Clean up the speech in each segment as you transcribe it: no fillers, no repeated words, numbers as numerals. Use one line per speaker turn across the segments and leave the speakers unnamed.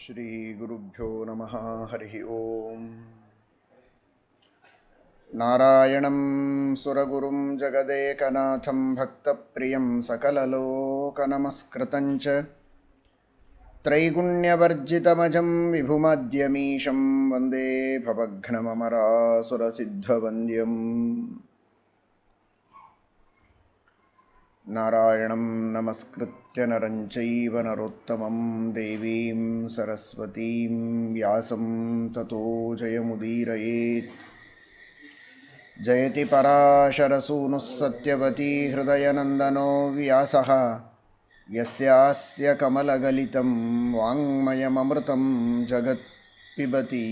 ಶ್ರೀ ಗುರುಭ್ಯೋ ನಮಃ. ಹರಿ ಓಂ. ನಾರಾಯಣಂ ಸುರಗುರುಂ ಜಗದೇಕನಾಥಂ ಭಕ್ತಪ್ರಿಯಂ ಸಕಲಲೋಕನಮಸ್ಕೃತಂ ಚ ತ್ರೈಗುಣ್ಯವರ್ಜಿತಮಜಂ ವಿಭುಮದ್ಯಮೀಶಂ ವಂದೇ ಭವಘ್ನಮಮರಾಸುರಸಿದ್ಧವಂದ್ಯಂ. ನಾರಾಯಣಂ ನಮಸ್ಕೃತ್ಯ ನರಂ ಚೈವ ನರೋತ್ತಮಂ ದೇವೀಂ ಸರಸ್ವತೀಂ ವ್ಯಾಸಂ ತತೋ ಜಯಮುದೀರಯೇತ್. ಜಯತಿ ಪರಾಶರಸೂನುಃ ಸತ್ಯವತೀ ಹೃದಯನಂದನೋ ವ್ಯಾಸಃ ಯಸ್ಯಾಸ್ಯ ಕಮಲಗಲಿತಂ ವಾङ्ಮಯಮೃತಂ ಜಗತ್ ಪಿಬತಿ.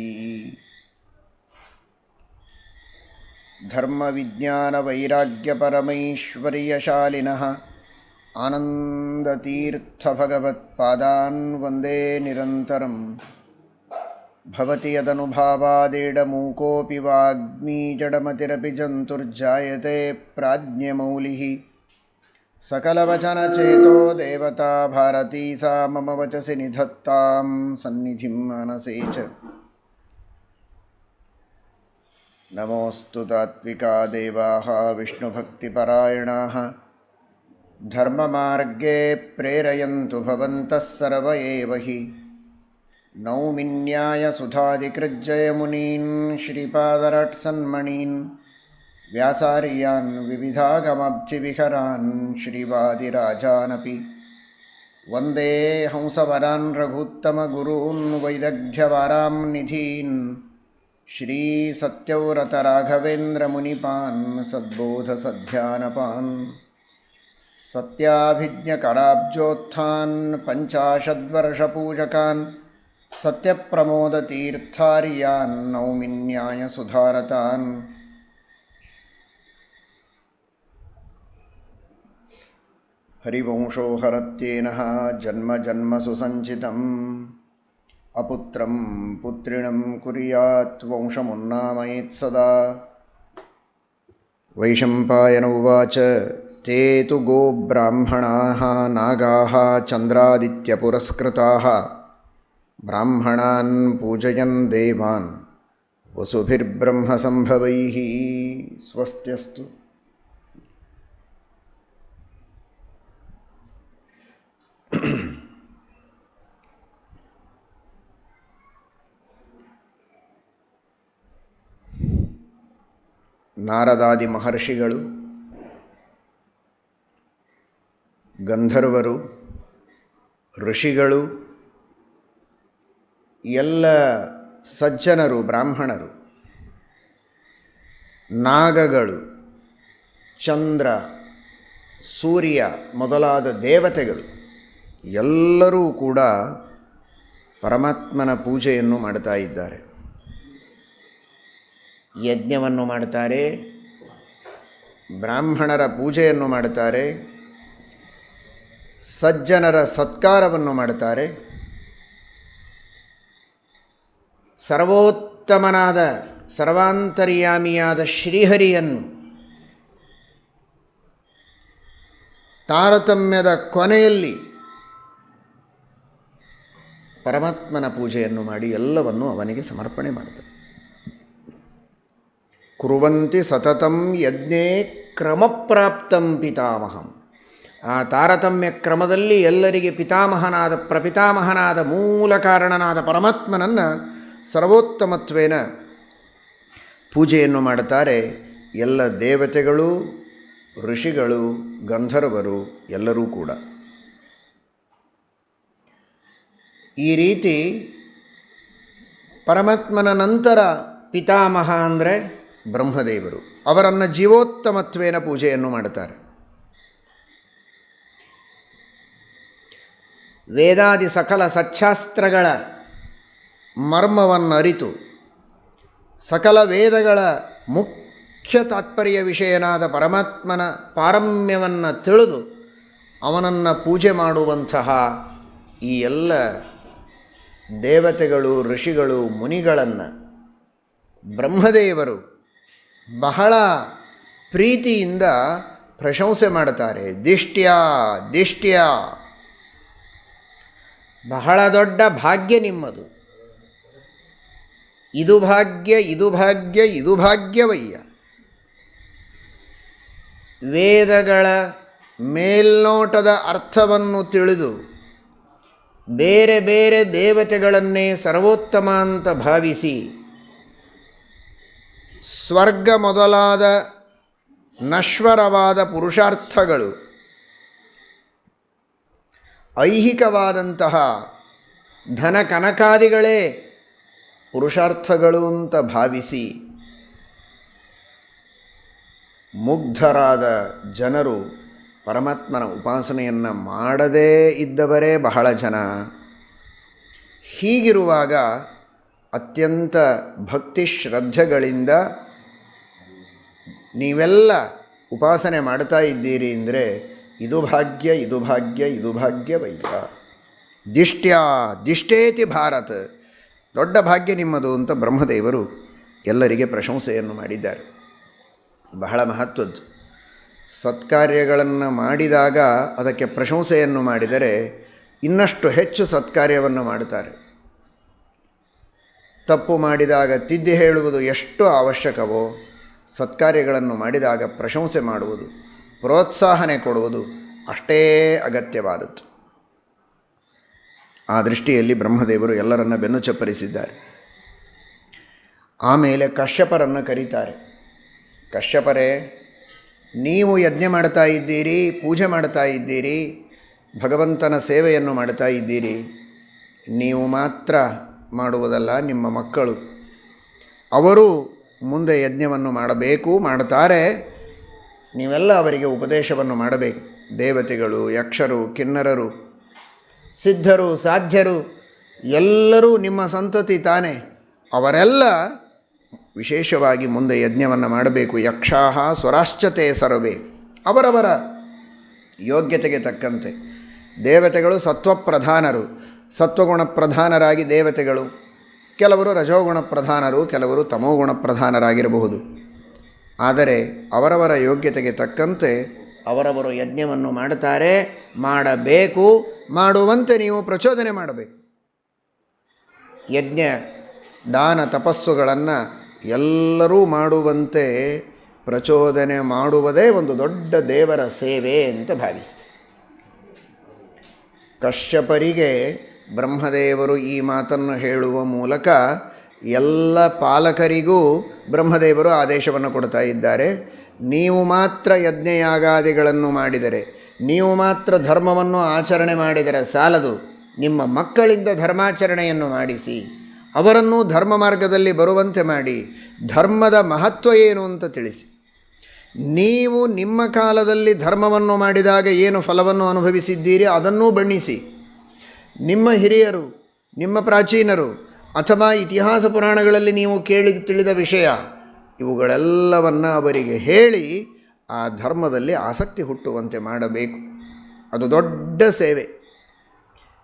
ಧರ್ಮವಿಜ್ಞಾನವೈರಾಗ್ಯಪರಮೈಶ್ವರ್ಯಶಾಲಿನಃ ಆನಂದತೀರ್ಥಭಗವತ್ಪಾದಾನ್ ವಂದೇ ನಿರಂತರಂ. ಭವತಿ ಯದನುಭಾವಾದೇಡಮೂಕೋऽಪಿ ವಾಗ್ಮೀ ಜಡಮತಿರಪಿ ಜಂತುರ್ಜಾಯತೆ ಪ್ರಾಜ್ಞಮೌಲಿಃ. ಸಕಲವಚನಚೇತೋ ದೇವತಾ ಭಾರತೀ ಸಾ ಮಮ ವಚಸಿ ನಿಧತ್ತಾಂ ಸನ್ನಿಧಿಂ ಮಾನಸೇ ಚ. ನಮೋऽಸ್ತು ತಾತ್ವಿಕಾ ದೇವಾಃ ವಿಷ್ಣುಭಕ್ತಿಪರಾಯಣಾಃ ಧರ್ಮಮಾರ್ಗೇ ಪ್ರೇರಯन्तु ಭವಂತಃ ಸರ್ವ ಏವ ಹಿ. ನೌಮಿ ನ್ಯಾಯಸುಧಾದಿಕೃಜ್ಜಯಮುನೀನ್ ಶ್ರೀಪಾದರಾಟ್ಸನ್ಮಣೀನ್ ವ್ಯಾಸಾರ್ಯಾನ್ ವಿವಿಧಾಗಮಾಬ್ಧಿವಿಹರಾನ್ ಶ್ರೀವಾದಿರಾಜಾನಪಿ. ವಂದೇ ಹಂಸವರಾನ್ ರಘೂತ್ತಮಗುರೂನ್ ವೈದಗ್ಧ್ಯವಾರಾಂ ನಿಧೀನ್ ಶ್ರೀ ಸತ್ಯವ್ರತರಾಘವೇಂದ್ರಮುನಿಪಾನ್ ಸದ್ಬೋಧಸಧ್ಯಾನಪಾನ್. ಸತ್ಯಾಭಿಜ್ಞಕರಾಬ್ಜೋತ್ಥಾನ್ ಪಂಚಾಶದ್ವರ್ಷಪೂಜಕಾನ್ ಸತ್ಯಪ್ರಮೋದತೀರ್ಥಾರ್ಯಾನ್ ನೌಮಿ ನ್ಯಾಯಸುಧಾರತಾನ್. ಹರಿವಂಶೋ ಹರತ್ಯೇನಃ ಜನ್ಮ ಜನ್ಮಸು ಸಂಚಿತಂ ಅಪುತ್ರಂ ಪುತ್ರಿಣಂ ಕುರ್ಯಾತ್ ವಂಶಮುನ್ನಾಮಯೇತ್ ಸದಾ. ವೈಶಂಪಾಯನ ಉವಾಚ ತೇ ತು ಗೋಬ್ರಾಹ್ಮಣಾಃ ನಾಗಾಃ ಚಂದ್ರಾದಿತ್ಯಪುರಸ್ಕೃತಾಃ ಬ್ರಾಹ್ಮಣಾನ್ ಪೂಜಯನ್ ದೇವಾನ್ ವಸುಭಿರ್ಬ್ರಹ್ಮಸಂಭವೈಃ. ಸ್ವಸ್ತ್ಯಸ್ತು. ನಾರದಾದಿ ಮಹರ್ಷಿಗಳು, ಗಂಧರ್ವರು, ಋಷಿಗಳು, ಎಲ್ಲ ಸಜ್ಜನರು, ಬ್ರಾಹ್ಮಣರು, ನಾಗಗಳು, ಚಂದ್ರ, ಸೂರ್ಯ ಮೊದಲಾದ ದೇವತೆಗಳು ಎಲ್ಲರೂ ಕೂಡ ಪರಮಾತ್ಮನ ಪೂಜೆಯನ್ನು ಮಾಡ್ತಾ ಇದ್ದಾರೆ. ಯಜ್ಞವನ್ನು ಮಾಡ್ತಾರೆ, ಬ್ರಾಹ್ಮಣರ ಪೂಜೆಯನ್ನು ಮಾಡ್ತಾರೆ, ಸಜ್ಜನರ ಸತ್ಕಾರವನ್ನು ಮಾಡ್ತಾರೆ. ಸರ್ವೋತ್ತಮನಾದ ಸರ್ವಾಂತರ್ಯಾಮಿಯಾದ ಶ್ರೀಹರಿಯನ್ನು ತಾರತಮ್ಯದ ಕೊನೆಯಲ್ಲಿ ಪರಮಾತ್ಮನ ಪೂಜೆಯನ್ನು ಮಾಡಿ ಎಲ್ಲವನ್ನು ಅವನಿಗೆ ಸಮರ್ಪಣೆ ಮಾಡ್ತಾರೆ. ಕುರುವಂತಿ ಸತತಂ ಯಜ್ಞೇ ಕ್ರಮಪ್ರಾಪ್ತಂ ಪಿತಾಮಹಂ. ಆ ತಾರತಮ್ಯ ಕ್ರಮದಲ್ಲಿ ಎಲ್ಲರಿಗೆ ಪಿತಾಮಹನಾದ ಪ್ರಪಿತಾಮಹನಾದ ಮೂಲ ಕಾರಣನಾದ ಪರಮಾತ್ಮನನ್ನು ಸರ್ವೋತ್ತಮತ್ವೇನ ಪೂಜೆಯನ್ನು ಮಾಡುತ್ತಾರೆ. ಎಲ್ಲ ದೇವತೆಗಳು, ಋಷಿಗಳು, ಗಂಧರ್ವರು ಎಲ್ಲರೂ ಕೂಡ ಈ ರೀತಿ ಪರಮಾತ್ಮನ ನಂತರ ಪಿತಾಮಹ ಅಂದರೆ ಬ್ರಹ್ಮದೇವರು, ಅವರನ್ನು ಜೀವೋತ್ತಮತ್ವೇನ ಪೂಜೆಯನ್ನು ಮಾಡುತ್ತಾರೆ. ವೇದಾದಿ ಸಕಲ ಸಚ್ಛಾಸ್ತ್ರಗಳ ಮರ್ಮವನ್ನು ಅರಿತು ಸಕಲ ವೇದಗಳ ಮುಖ್ಯ ತಾತ್ಪರ್ಯ ವಿಷಯನಾದ ಪರಮಾತ್ಮನ ಪಾರಮ್ಯವನ್ನು ತಿಳಿದು ಅವನನ್ನು ಪೂಜೆ ಮಾಡುವಂತಹ ಈ ಎಲ್ಲ ದೇವತೆಗಳು, ಋಷಿಗಳು, ಮುನಿಗಳನ್ನು ಬ್ರಹ್ಮದೇವರು ಬಹಳ ಪ್ರೀತಿಯಿಂದ ಪ್ರಶಂಸೆ ಮಾಡುತ್ತಾರೆ. ದಿಷ್ಟ್ಯ ದಿಷ್ಟ್ಯ ಬಹಳ ದೊಡ್ಡ ಭಾಗ್ಯ ನಿಮ್ಮದು. ಇದು ಭಾಗ್ಯ, ಇದು ಭಾಗ್ಯ, ಇದು ಭಾಗ್ಯವಯ್ಯ. ವೇದಗಳ ಮೇಲ್ನೋಟದ ಅರ್ಥವನ್ನು ತಿಳಿದು ಬೇರೆ ಬೇರೆ ದೇವತೆಗಳನ್ನೇ ಸರ್ವೋತ್ತಮ ಅಂತ ಭಾವಿಸಿ ಸ್ವರ್ಗ ಮೊದಲಾದ ನಶ್ವರವಾದ ಪುರುಷಾರ್ಥಗಳು, ಐಹಿಕವಾದಂತಹ ಧನ ಕನಕಾದಿಗಳೇ ಪುರುಷಾರ್ಥಗಳು ಅಂತ ಭಾವಿಸಿ ಮುಗ್ಧರಾದ ಜನರು ಪರಮಾತ್ಮನ ಉಪಾಸನೆಯನ್ನು ಮಾಡದೇ ಇದ್ದವರೇ ಬಹಳ ಜನ. ಹೀಗಿರುವಾಗ ಅತ್ಯಂತ ಭಕ್ತಿ ಶ್ರದ್ಧೆಗಳಿಂದ ನೀವೆಲ್ಲ ಉಪಾಸನೆ ಮಾಡ್ತಾ ಇದ್ದೀರಿ ಅಂದರೆ ಇದು ಭಾಗ್ಯ, ಇದು ಭಾಗ್ಯ, ಇದು ಭಾಗ್ಯವಯ್ಯ. ದಿಷ್ಟೇತಿ ಭಾರತ್, ದೊಡ್ಡ ಭಾಗ್ಯ ನಿಮ್ಮದು ಅಂತ ಬ್ರಹ್ಮದೇವರು ಎಲ್ಲರಿಗೆ ಪ್ರಶಂಸೆಯನ್ನು ಮಾಡಿದ್ದಾರೆ. ಬಹಳ ಮಹತ್ವದ್ದು. ಸತ್ಕಾರ್ಯಗಳನ್ನು ಮಾಡಿದಾಗ ಅದಕ್ಕೆ ಪ್ರಶಂಸೆಯನ್ನು ಮಾಡಿದರೆ ಇನ್ನಷ್ಟು ಹೆಚ್ಚು ಸತ್ಕಾರ್ಯವನ್ನು ಮಾಡುತ್ತಾರೆ. ತಪ್ಪು ಮಾಡಿದಾಗ ತಿದ್ದಿ ಹೇಳುವುದು ಎಷ್ಟು ಅವಶ್ಯಕವೋ, ಸತ್ಕಾರ್ಯಗಳನ್ನು ಮಾಡಿದಾಗ ಪ್ರಶಂಸೆ ಮಾಡುವುದು, ಪ್ರೋತ್ಸಾಹನೆ ಕೊಡುವುದು ಅಷ್ಟೇ ಅಗತ್ಯವಾದದ್ದು. ಆ ದೃಷ್ಟಿಯಲ್ಲಿ ಬ್ರಹ್ಮದೇವರು ಎಲ್ಲರನ್ನ ಬೆನ್ನು ಚಪ್ಪರಿಸಿದ್ದಾರೆ. ಆಮೇಲೆ ಕಶ್ಯಪರನ್ನು ಕರೀತಾರೆ. ಕಶ್ಯಪರೇ, ನೀವು ಯಜ್ಞ ಮಾಡ್ತಾ ಇದ್ದೀರಿ, ಪೂಜೆ ಮಾಡ್ತಾ ಇದ್ದೀರಿ, ಭಗವಂತನ ಸೇವೆಯನ್ನು ಮಾಡ್ತಾ ಇದ್ದೀರಿ. ನೀವು ಮಾತ್ರ ಮಾಡುವುದಲ್ಲ, ನಿಮ್ಮ ಮಕ್ಕಳು ಅವರು ಮುಂದೆ ಯಜ್ಞವನ್ನು ಮಾಡಬೇಕು, ಮಾಡ್ತಾರೆ. ನೀವೆಲ್ಲ ಅವರಿಗೆ ಉಪದೇಶವನ್ನು ಮಾಡಬೇಕು. ದೇವತೆಗಳು, ಯಕ್ಷರು, ಕಿನ್ನರರು, ಸಿದ್ಧರು, ಸಾಧ್ಯರು ಎಲ್ಲರೂ ನಿಮ್ಮ ಸಂತತಿ ತಾನೇ. ಅವರೆಲ್ಲ ವಿಶೇಷವಾಗಿ ಮುಂದೆ ಯಜ್ಞವನ್ನು ಮಾಡಬೇಕು. ಯಕ್ಷಾಹ ಸ್ವರಾಶ್ಚತೆ ಸರ್ವೇ, ಅವರವರ ಯೋಗ್ಯತೆಗೆ ತಕ್ಕಂತೆ. ದೇವತೆಗಳು ಸತ್ವಪ್ರಧಾನರು, ಸತ್ವಗುಣ ಪ್ರಧಾನರಾಗಿ ದೇವತೆಗಳು. ಕೆಲವರು ರಜೋಗುಣ ಪ್ರಧಾನರು, ಕೆಲವರು ತಮೋಗುಣ ಪ್ರಧಾನರಾಗಿರಬಹುದು. ಆದರೆ ಅವರವರ ಯೋಗ್ಯತೆಗೆ ತಕ್ಕಂತೆ ಅವರವರು ಯಜ್ಞವನ್ನು ಮಾಡುತ್ತಾರೆ, ಮಾಡಬೇಕು, ಮಾಡುವಂತೆ ನೀವು ಪ್ರಚೋದನೆ ಮಾಡಬೇಕು. ಯಜ್ಞ ದಾನ ತಪಸ್ಸುಗಳನ್ನು ಎಲ್ಲರೂ ಮಾಡುವಂತೆ ಪ್ರಚೋದನೆ ಮಾಡುವುದೇ ಒಂದು ದೊಡ್ಡ ದೇವರ ಸೇವೆ ಅಂತ ಭಾವಿಸಿ. ಕಶ್ಯಪರಿಗೆ ಬ್ರಹ್ಮದೇವರು ಈ ಮಾತನ್ನು ಹೇಳುವ ಮೂಲಕ ಎಲ್ಲ ಪಾಲಕರಿಗೂ ಬ್ರಹ್ಮದೇವರು ಆದೇಶವನ್ನು ಕೊಡ್ತಾ ಇದ್ದಾರೆ. ನೀವು ಮಾತ್ರ ಯಜ್ಞಯಾಗಾದಿಗಳನ್ನು ಮಾಡಿದರೆ, ನೀವು ಮಾತ್ರ ಧರ್ಮವನ್ನು ಆಚರಣೆ ಮಾಡಿದರೆ ಸಾಲದು, ನಿಮ್ಮ ಮಕ್ಕಳಿಂದ ಧರ್ಮಾಚರಣೆಯನ್ನು ಮಾಡಿಸಿ, ಅವರನ್ನು ಧರ್ಮ ಮಾರ್ಗದಲ್ಲಿ ಬರುವಂತೆ ಮಾಡಿ, ಧರ್ಮದ ಮಹತ್ವ ಏನು ಅಂತ ತಿಳಿಸಿ. ನೀವು ನಿಮ್ಮ ಕಾಲದಲ್ಲಿ ಧರ್ಮವನ್ನು ಮಾಡಿದಾಗ ಏನು ಫಲವನ್ನು ಅನುಭವಿಸಿದ್ದೀರಿ ಅದನ್ನೂ ಬಣ್ಣಿಸಿ. ನಿಮ್ಮ ಹಿರಿಯರು, ನಿಮ್ಮ ಪ್ರಾಚೀನರು ಅಥವಾ ಇತಿಹಾಸ ಪುರಾಣಗಳಲ್ಲಿ ನೀವು ಕೇಳಿ ತಿಳಿದ ವಿಷಯ ಇವುಗಳೆಲ್ಲವನ್ನು ಅವರಿಗೆ ಹೇಳಿ ಆ ಧರ್ಮದಲ್ಲಿ ಆಸಕ್ತಿ ಹುಟ್ಟುವಂತೆ ಮಾಡಬೇಕು. ಅದು ದೊಡ್ಡ ಸೇವೆ.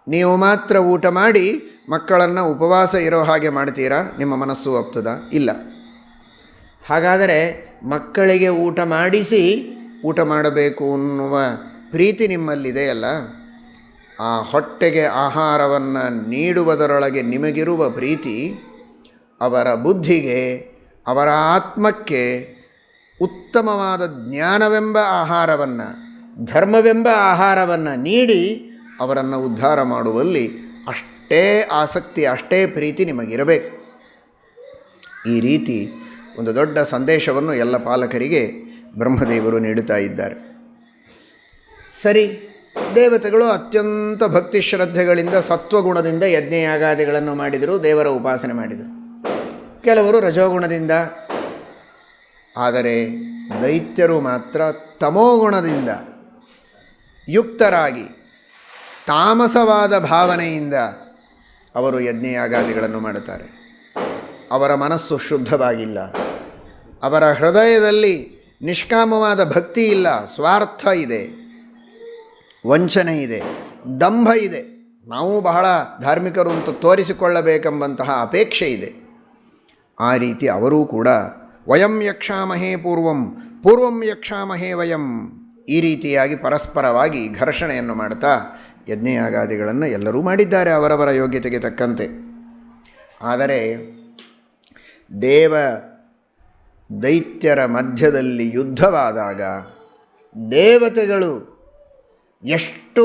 ನೀವು ಮಾತ್ರ ಊಟ ಮಾಡಿ ಮಕ್ಕಳನ್ನು ಉಪವಾಸ ಇರೋ ಹಾಗೆ ಮಾಡ್ತೀರಾ? ನಿಮ್ಮ ಮನಸ್ಸು ಒಪ್ತದ? ಇಲ್ಲ. ಹಾಗಾದರೆ ಮಕ್ಕಳಿಗೆ ಊಟ ಮಾಡಿಸಿ ಊಟ ಮಾಡಬೇಕು ಅನ್ನುವ ಪ್ರೀತಿ ನಿಮ್ಮಲ್ಲಿದೆಯಲ್ಲ, ಆ ಹೊಟ್ಟೆಗೆ ಆಹಾರವನ್ನು ನೀಡುವುದರೊಳಗೆ ನಿಮಗಿರುವ ಪ್ರೀತಿ ಅವರ ಬುದ್ಧಿಗೆ, ಅವರ ಆತ್ಮಕ್ಕೆ ಉತ್ತಮವಾದ ಜ್ಞಾನವೆಂಬ ಆಹಾರವನ್ನು, ಧರ್ಮವೆಂಬ ಆಹಾರವನ್ನು ನೀಡಿ ಅವರನ್ನು ಉದ್ಧಾರ ಮಾಡುವಲ್ಲಿ ಅಷ್ಟೇ ಆಸಕ್ತಿ, ಅಷ್ಟೇ ಪ್ರೀತಿ ನಿಮಗಿರಬೇಕು. ಈ ರೀತಿ ಒಂದು ದೊಡ್ಡ ಸಂದೇಶವನ್ನು ಎಲ್ಲ ಪಾಲಕರಿಗೆ ಬ್ರಹ್ಮದೇವರು ನೀಡುತ್ತಾ ಇದ್ದಾರೆ. ಸರಿ, ದೇವತೆಗಳು ಅತ್ಯಂತ ಭಕ್ತಿ ಶ್ರದ್ಧೆಗಳಿಂದ ಸತ್ವಗುಣದಿಂದ ಯಜ್ಞಯಾಗಾದಿಗಳನ್ನು ಮಾಡಿದರು, ದೇವರ ಉಪಾಸನೆ ಮಾಡಿದರು. ಕೆಲವರು ರಜೋಗುಣದಿಂದ, ಆದರೆ ದೈತ್ಯರು ಮಾತ್ರ ತಮೋಗುಣದಿಂದ ಯುಕ್ತರಾಗಿ ತಾಮಸವಾದ ಭಾವನೆಯಿಂದ ಅವರು ಯಜ್ಞಯಾಗಾದಿಗಳನ್ನು ಮಾಡುತ್ತಾರೆ. ಅವರ ಮನಸ್ಸು ಶುದ್ಧವಾಗಿಲ್ಲ, ಅವರ ಹೃದಯದಲ್ಲಿ ನಿಷ್ಕಾಮವಾದ ಭಕ್ತಿ ಇಲ್ಲ, ಸ್ವಾರ್ಥ ಇದೆ, ವಂಚನೆ ಇದೆ, ದಂಭ ಇದೆ. ನಾವು ಬಹಳ ಧಾರ್ಮಿಕರು ಅಂತ ತೋರಿಸಿಕೊಳ್ಳಬೇಕೆಂಬಂತಹ ಅಪೇಕ್ಷೆ ಇದೆ. ಆ ರೀತಿ ಅವರೂ ಕೂಡ ವಯಂ ಯಕ್ಷಾಮಹೇ ಪೂರ್ವಂ ಪೂರ್ವಂ ಯಕ್ಷಾಮಹೇ ವಯಂ, ಈ ರೀತಿಯಾಗಿ ಪರಸ್ಪರವಾಗಿ ಘರ್ಷಣೆಯನ್ನು ಮಾಡ್ತಾ ಯಜ್ಞಯಾಗಾದಿಗಳನ್ನು ಎಲ್ಲರೂ ಮಾಡಿದ್ದಾರೆ ಅವರವರ ಯೋಗ್ಯತೆಗೆ ತಕ್ಕಂತೆ. ಆದರೆ ದೇವ ದೈತ್ಯರ ಮಧ್ಯದಲ್ಲಿ ಯುದ್ಧವಾದಾಗ ದೇವತೆಗಳು ಎಷ್ಟು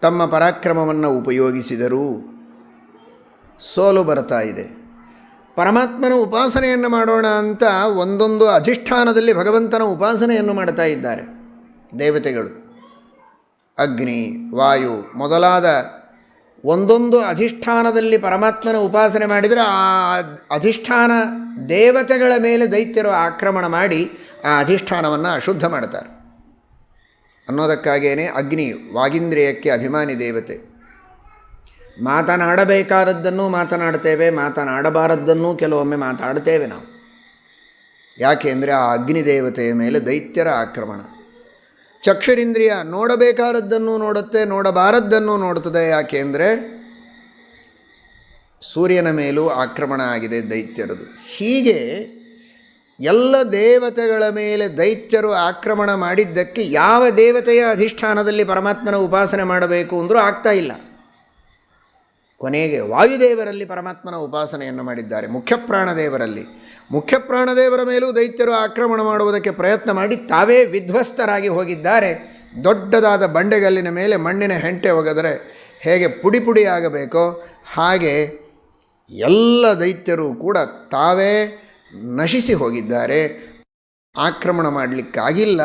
ತಮ್ಮ ಪರಾಕ್ರಮವನ್ನು ಉಪಯೋಗಿಸಿದರೂ ಸೋಲು ಬರ್ತಾ ಇದೆ. ಪರಮಾತ್ಮನ ಉಪಾಸನೆಯನ್ನು ಮಾಡೋಣ ಅಂತ ಒಂದೊಂದು ಅಧಿಷ್ಠಾನದಲ್ಲಿ ಭಗವಂತನ ಉಪಾಸನೆಯನ್ನು ಮಾಡ್ತಾ ಇದ್ದಾರೆ ದೇವತೆಗಳು. ಅಗ್ನಿ, ವಾಯು ಮೊದಲಾದ ಒಂದೊಂದು ಅಧಿಷ್ಠಾನದಲ್ಲಿ ಪರಮಾತ್ಮನ ಉಪಾಸನೆ ಮಾಡಿದರೆ ಆ ಅಧಿಷ್ಠಾನ ದೇವತೆಗಳ ಮೇಲೆ ದೈತ್ಯರು ಆಕ್ರಮಣ ಮಾಡಿ ಆ ಅಧಿಷ್ಠಾನವನ್ನು ಅಶುದ್ಧ ಮಾಡ್ತಾರೆ. ಅನ್ನೋದಕ್ಕಾಗಿಯೇ ಅಗ್ನಿ ವಾಗೀಂದ್ರಿಯಕ್ಕೆ ಅಭಿಮಾನಿ ದೇವತೆ. ಮಾತನಾಡಬೇಕಾದದ್ದನ್ನು ಮಾತನಾಡ್ತೇವೆ, ಮಾತನಾಡಬಾರದ್ದನ್ನು ಕೆಲವೊಮ್ಮೆ ಮಾತಾಡ್ತೇವೆ ನಾವು. ಯಾಕೆ ಅಂದರೆ ಆ ಅಗ್ನಿದೇವತೆಯ ಮೇಲೆ ದೈತ್ಯರ ಆಕ್ರಮಣ. ಚಕ್ಷುರಿಂದ್ರಿಯ ನೋಡಬೇಕಾದದ್ದನ್ನು ನೋಡುತ್ತೆ, ನೋಡಬಾರದ್ದನ್ನು ನೋಡುತ್ತದೆ. ಯಾಕೆ ಅಂದರೆ ಸೂರ್ಯನ ಮೇಲೂ ಆಕ್ರಮಣ ಆಗಿದೆ ದೈತ್ಯರದು. ಹೀಗೆ ಎಲ್ಲ ದೇವತೆಗಳ ಮೇಲೆ ದೈತ್ಯರು ಆಕ್ರಮಣ ಮಾಡಿದ್ದಕ್ಕೆ ಯಾವ ದೇವತೆಯ ಅಧಿಷ್ಠಾನದಲ್ಲಿ ಪರಮಾತ್ಮನ ಉಪಾಸನೆ ಮಾಡಬೇಕು ಅಂದರೂ ಆಗ್ತಾ ಇಲ್ಲ. ಕೊನೆಗೆ ವಾಯುದೇವರಲ್ಲಿ ಪರಮಾತ್ಮನ ಉಪಾಸನೆಯನ್ನು ಮಾಡಿದ್ದಾರೆ. ಮುಖ್ಯಪ್ರಾಣದೇವರಲ್ಲಿ, ಮುಖ್ಯಪ್ರಾಣದೇವರ ಮೇಲೂ ದೈತ್ಯರು ಆಕ್ರಮಣ ಮಾಡುವುದಕ್ಕೆ ಪ್ರಯತ್ನ ಮಾಡಿ ತಾವೇ ವಿಧ್ವಸ್ತರಾಗಿ ಹೋಗಿದ್ದಾರೆ. ದೊಡ್ಡದಾದ ಬಂಡೆಗಲ್ಲಿನ ಮೇಲೆ ಮಣ್ಣಿನ ಹೆಂಟೆ ಒಗೆದರೆ ಹೇಗೆ ಪುಡಿ ಪುಡಿ ಆಗಬೇಕೋ ಹಾಗೆ ಎಲ್ಲ ದೈತ್ಯರು ಕೂಡ ತಾವೇ ನಶಿಸಿ ಹೋಗಿದ್ದಾರೆ. ಆಕ್ರಮಣ ಮಾಡಲಿಕ್ಕಾಗಿಲ್ಲ.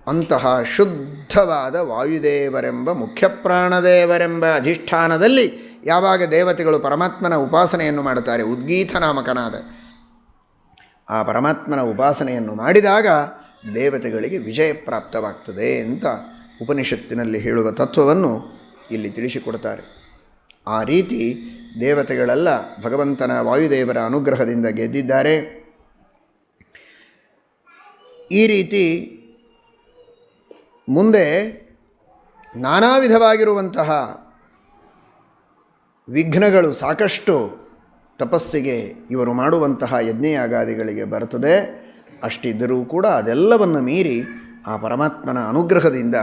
ಅಂತಹ ಶುದ್ಧವಾದ ವಾಯುದೇವರೆಂಬ ಮುಖ್ಯಪ್ರಾಣದೇವರೆಂಬ ಅಧಿಷ್ಠಾನದಲ್ಲಿ ಯಾವಾಗ ದೇವತೆಗಳು ಪರಮಾತ್ಮನ ಉಪಾಸನೆಯನ್ನು ಮಾಡುತ್ತಾರೆ, ಉದ್ಗೀತ ನಾಮಕನಾದ ಆ ಪರಮಾತ್ಮನ ಉಪಾಸನೆಯನ್ನು ಮಾಡಿದಾಗ ದೇವತೆಗಳಿಗೆ ವಿಜಯ ಪ್ರಾಪ್ತವಾಗ್ತದೆ ಅಂತ ಉಪನಿಷತ್ತಿನಲ್ಲಿ ಹೇಳುವ ತತ್ವವನ್ನು ಇಲ್ಲಿ ತಿಳಿಸಿಕೊಡ್ತಾರೆ. ಆ ರೀತಿ ದೇವತೆಗಳೆಲ್ಲ ಭಗವಂತನ ವಾಯುದೇವರ ಅನುಗ್ರಹದಿಂದ ಗೆದ್ದಿದ್ದಾರೆ. ಈ ರೀತಿ ಮುಂದೆ ನಾನಾ ವಿಧವಾಗಿರುವಂತಹ ವಿಘ್ನಗಳು ಸಾಕಷ್ಟು ತಪಸ್ಸಿಗೆ ಇವರು ಮಾಡುವಂತಹ ಯಜ್ಞಯಾಗಾದಿಗಳಿಗೆ ಬರ್ತದೆ. ಅಷ್ಟಿದ್ದರೂ ಕೂಡ ಅದೆಲ್ಲವನ್ನು ಮೀರಿ ಆ ಪರಮಾತ್ಮನ ಅನುಗ್ರಹದಿಂದ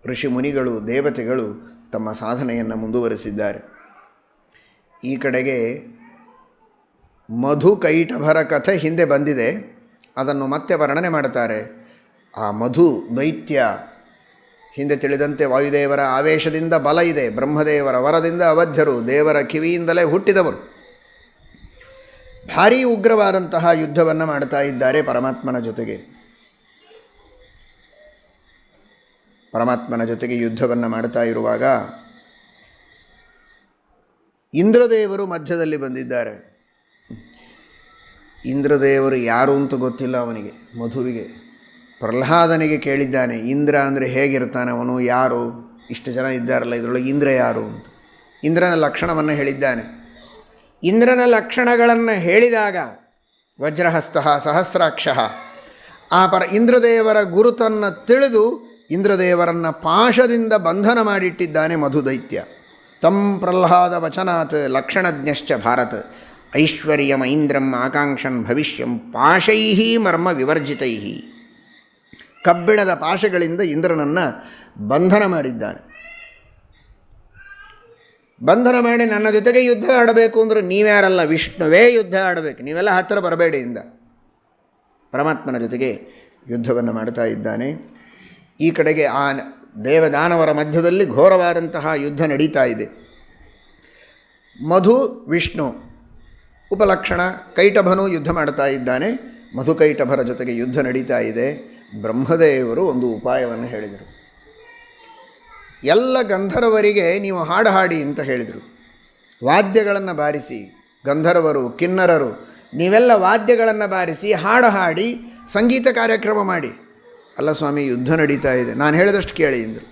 ಋಷಿ ಮುನಿಗಳು ದೇವತೆಗಳು ತಮ್ಮ ಸಾಧನೆಯನ್ನು ಮುಂದುವರೆಸಿದ್ದಾರೆ. ಈ ಕಡೆಗೆ ಮಧು ಕೈಟಭರ ಕಥೆ ಹಿಂದೆ ಬಂದಿದೆ, ಅದನ್ನು ಮತ್ತೆ ವರ್ಣನೆ ಮಾಡುತ್ತಾರೆ. ಆ ಮಧು ದೈತ್ಯ ಹಿಂದೆ ತಿಳಿದಂತೆ ವಾಯುದೇವರ ಆವೇಶದಿಂದ ಬಲ ಇದೆ, ಬ್ರಹ್ಮದೇವರ ವರದಿಂದ ಅವಧ್ಯರು, ದೇವರ ಕಿವಿಯಿಂದಲೇ ಹುಟ್ಟಿದವರು. ಭಾರೀ ಉಗ್ರವಾದಂತಹ ಯುದ್ಧವನ್ನು ಮಾಡ್ತಾ ಇದ್ದಾರೆ ಪರಮಾತ್ಮನ ಜೊತೆಗೆ. ಪರಮಾತ್ಮನ ಜೊತೆಗೆ ಯುದ್ಧವನ್ನು ಮಾಡ್ತಾ ಇರುವಾಗ ಇಂದ್ರದೇವರು ಮಧ್ಯದಲ್ಲಿ ಬಂದಿದ್ದಾರೆ. ಇಂದ್ರದೇವರು ಯಾರು ಅಂತ ಗೊತ್ತಿಲ್ಲ ಅವನಿಗೆ, ಮಧುವಿಗೆ. ಪ್ರಹ್ಲಾದನಿಗೆ ಕೇಳಿದ್ದಾನೆ, ಇಂದ್ರ ಅಂದರೆ ಹೇಗಿರ್ತಾನೆ ಅವನು, ಯಾರು, ಇಷ್ಟು ಜನ ಇದ್ದಾರಲ್ಲ ಇದರೊಳಗೆ ಇಂದ್ರ ಯಾರು ಅಂತ. ಇಂದ್ರನ ಲಕ್ಷಣವನ್ನು ಹೇಳಿದ್ದಾನೆ. ಇಂದ್ರನ ಲಕ್ಷಣಗಳನ್ನು ಹೇಳಿದಾಗ ವಜ್ರಹಸ್ತ ಸಹಸ್ರಾಕ್ಷ ಆ ಇಂದ್ರದೇವರ ಗುರುತನ್ನು ತಿಳಿದು ಇಂದ್ರದೇವರನ್ನು ಪಾಶದಿಂದ ಬಂಧನ ಮಾಡಿಟ್ಟಿದ್ದಾನೆ ಮಧುದೈತ್ಯ. ತಂ ಪ್ರಹ್ಲಾದ ವಚನಾತ್ ಲಕ್ಷಣಜ್ಞಶ್ಚ ಭಾರತ ಐಶ್ವರ್ಯಮ ಇಂದ್ರಂ ಆಕಾಂಕ್ಷನ್ ಭವಿಷ್ಯಂ ಪಾಶೈ ಮರ್ಮ ವಿವರ್ಜಿತೈ. ಕಬ್ಬಿಣದ ಪಾಶಗಳಿಂದ ಇಂದ್ರನನ್ನು ಬಂಧನ ಮಾಡಿದ್ದಾನೆ. ಬಂಧನ ಮಾಡಿ ನನ್ನ ಜೊತೆಗೆ ಯುದ್ಧ ಆಡಬೇಕು ಅಂದರೆ ನೀವ್ಯಾರಲ್ಲ, ವಿಷ್ಣುವೇ ಯುದ್ಧ ಆಡಬೇಕು, ನೀವೆಲ್ಲ ಹತ್ತಿರ ಬರಬೇಡಿ ಇಂದ ಪರಮಾತ್ಮನ ಜೊತೆಗೆ ಯುದ್ಧವನ್ನು ಮಾಡ್ತಾ ಇದ್ದಾನೆ. ಈ ಕಡೆಗೆ ಆ ದೇವದಾನವರ ಮಧ್ಯದಲ್ಲಿ ಘೋರವಾದಂತಹ ಯುದ್ಧ ನಡೀತಾ ಇದೆ. ಮಧು ವಿಷ್ಣು ಉಪಲಕ್ಷಣ ಕೈಟಭನು ಯುದ್ಧ ಮಾಡ್ತಾ ಇದ್ದಾನೆ. ಮಧುಕೈಟಭರ ಜೊತೆಗೆ ಯುದ್ಧ ನಡೀತಾ ಇದೆ. ಬ್ರಹ್ಮದೇವರು ಒಂದು ಉಪಾಯವನ್ನು ಹೇಳಿದರು. ಎಲ್ಲ ಗಂಧರ್ವರಿಗೆ ನೀವು ಹಾಡು ಹಾಡಿ ಅಂತ ಹೇಳಿದರು. ವಾದ್ಯಗಳನ್ನು ಬಾರಿಸಿ, ಗಂಧರ್ವರು ಕಿನ್ನರರು ನೀವೆಲ್ಲ ವಾದ್ಯಗಳನ್ನು ಬಾರಿಸಿ ಹಾಡು ಹಾಡಿ ಸಂಗೀತ ಕಾರ್ಯಕ್ರಮ ಮಾಡಿ. ಅಲ್ಲ ಸ್ವಾಮಿ, ಯುದ್ಧ ನಡೀತಾ ಇದೆ, ನಾನು ಹೇಳಿದಷ್ಟು ಕೇಳಿ ಎಂದರು.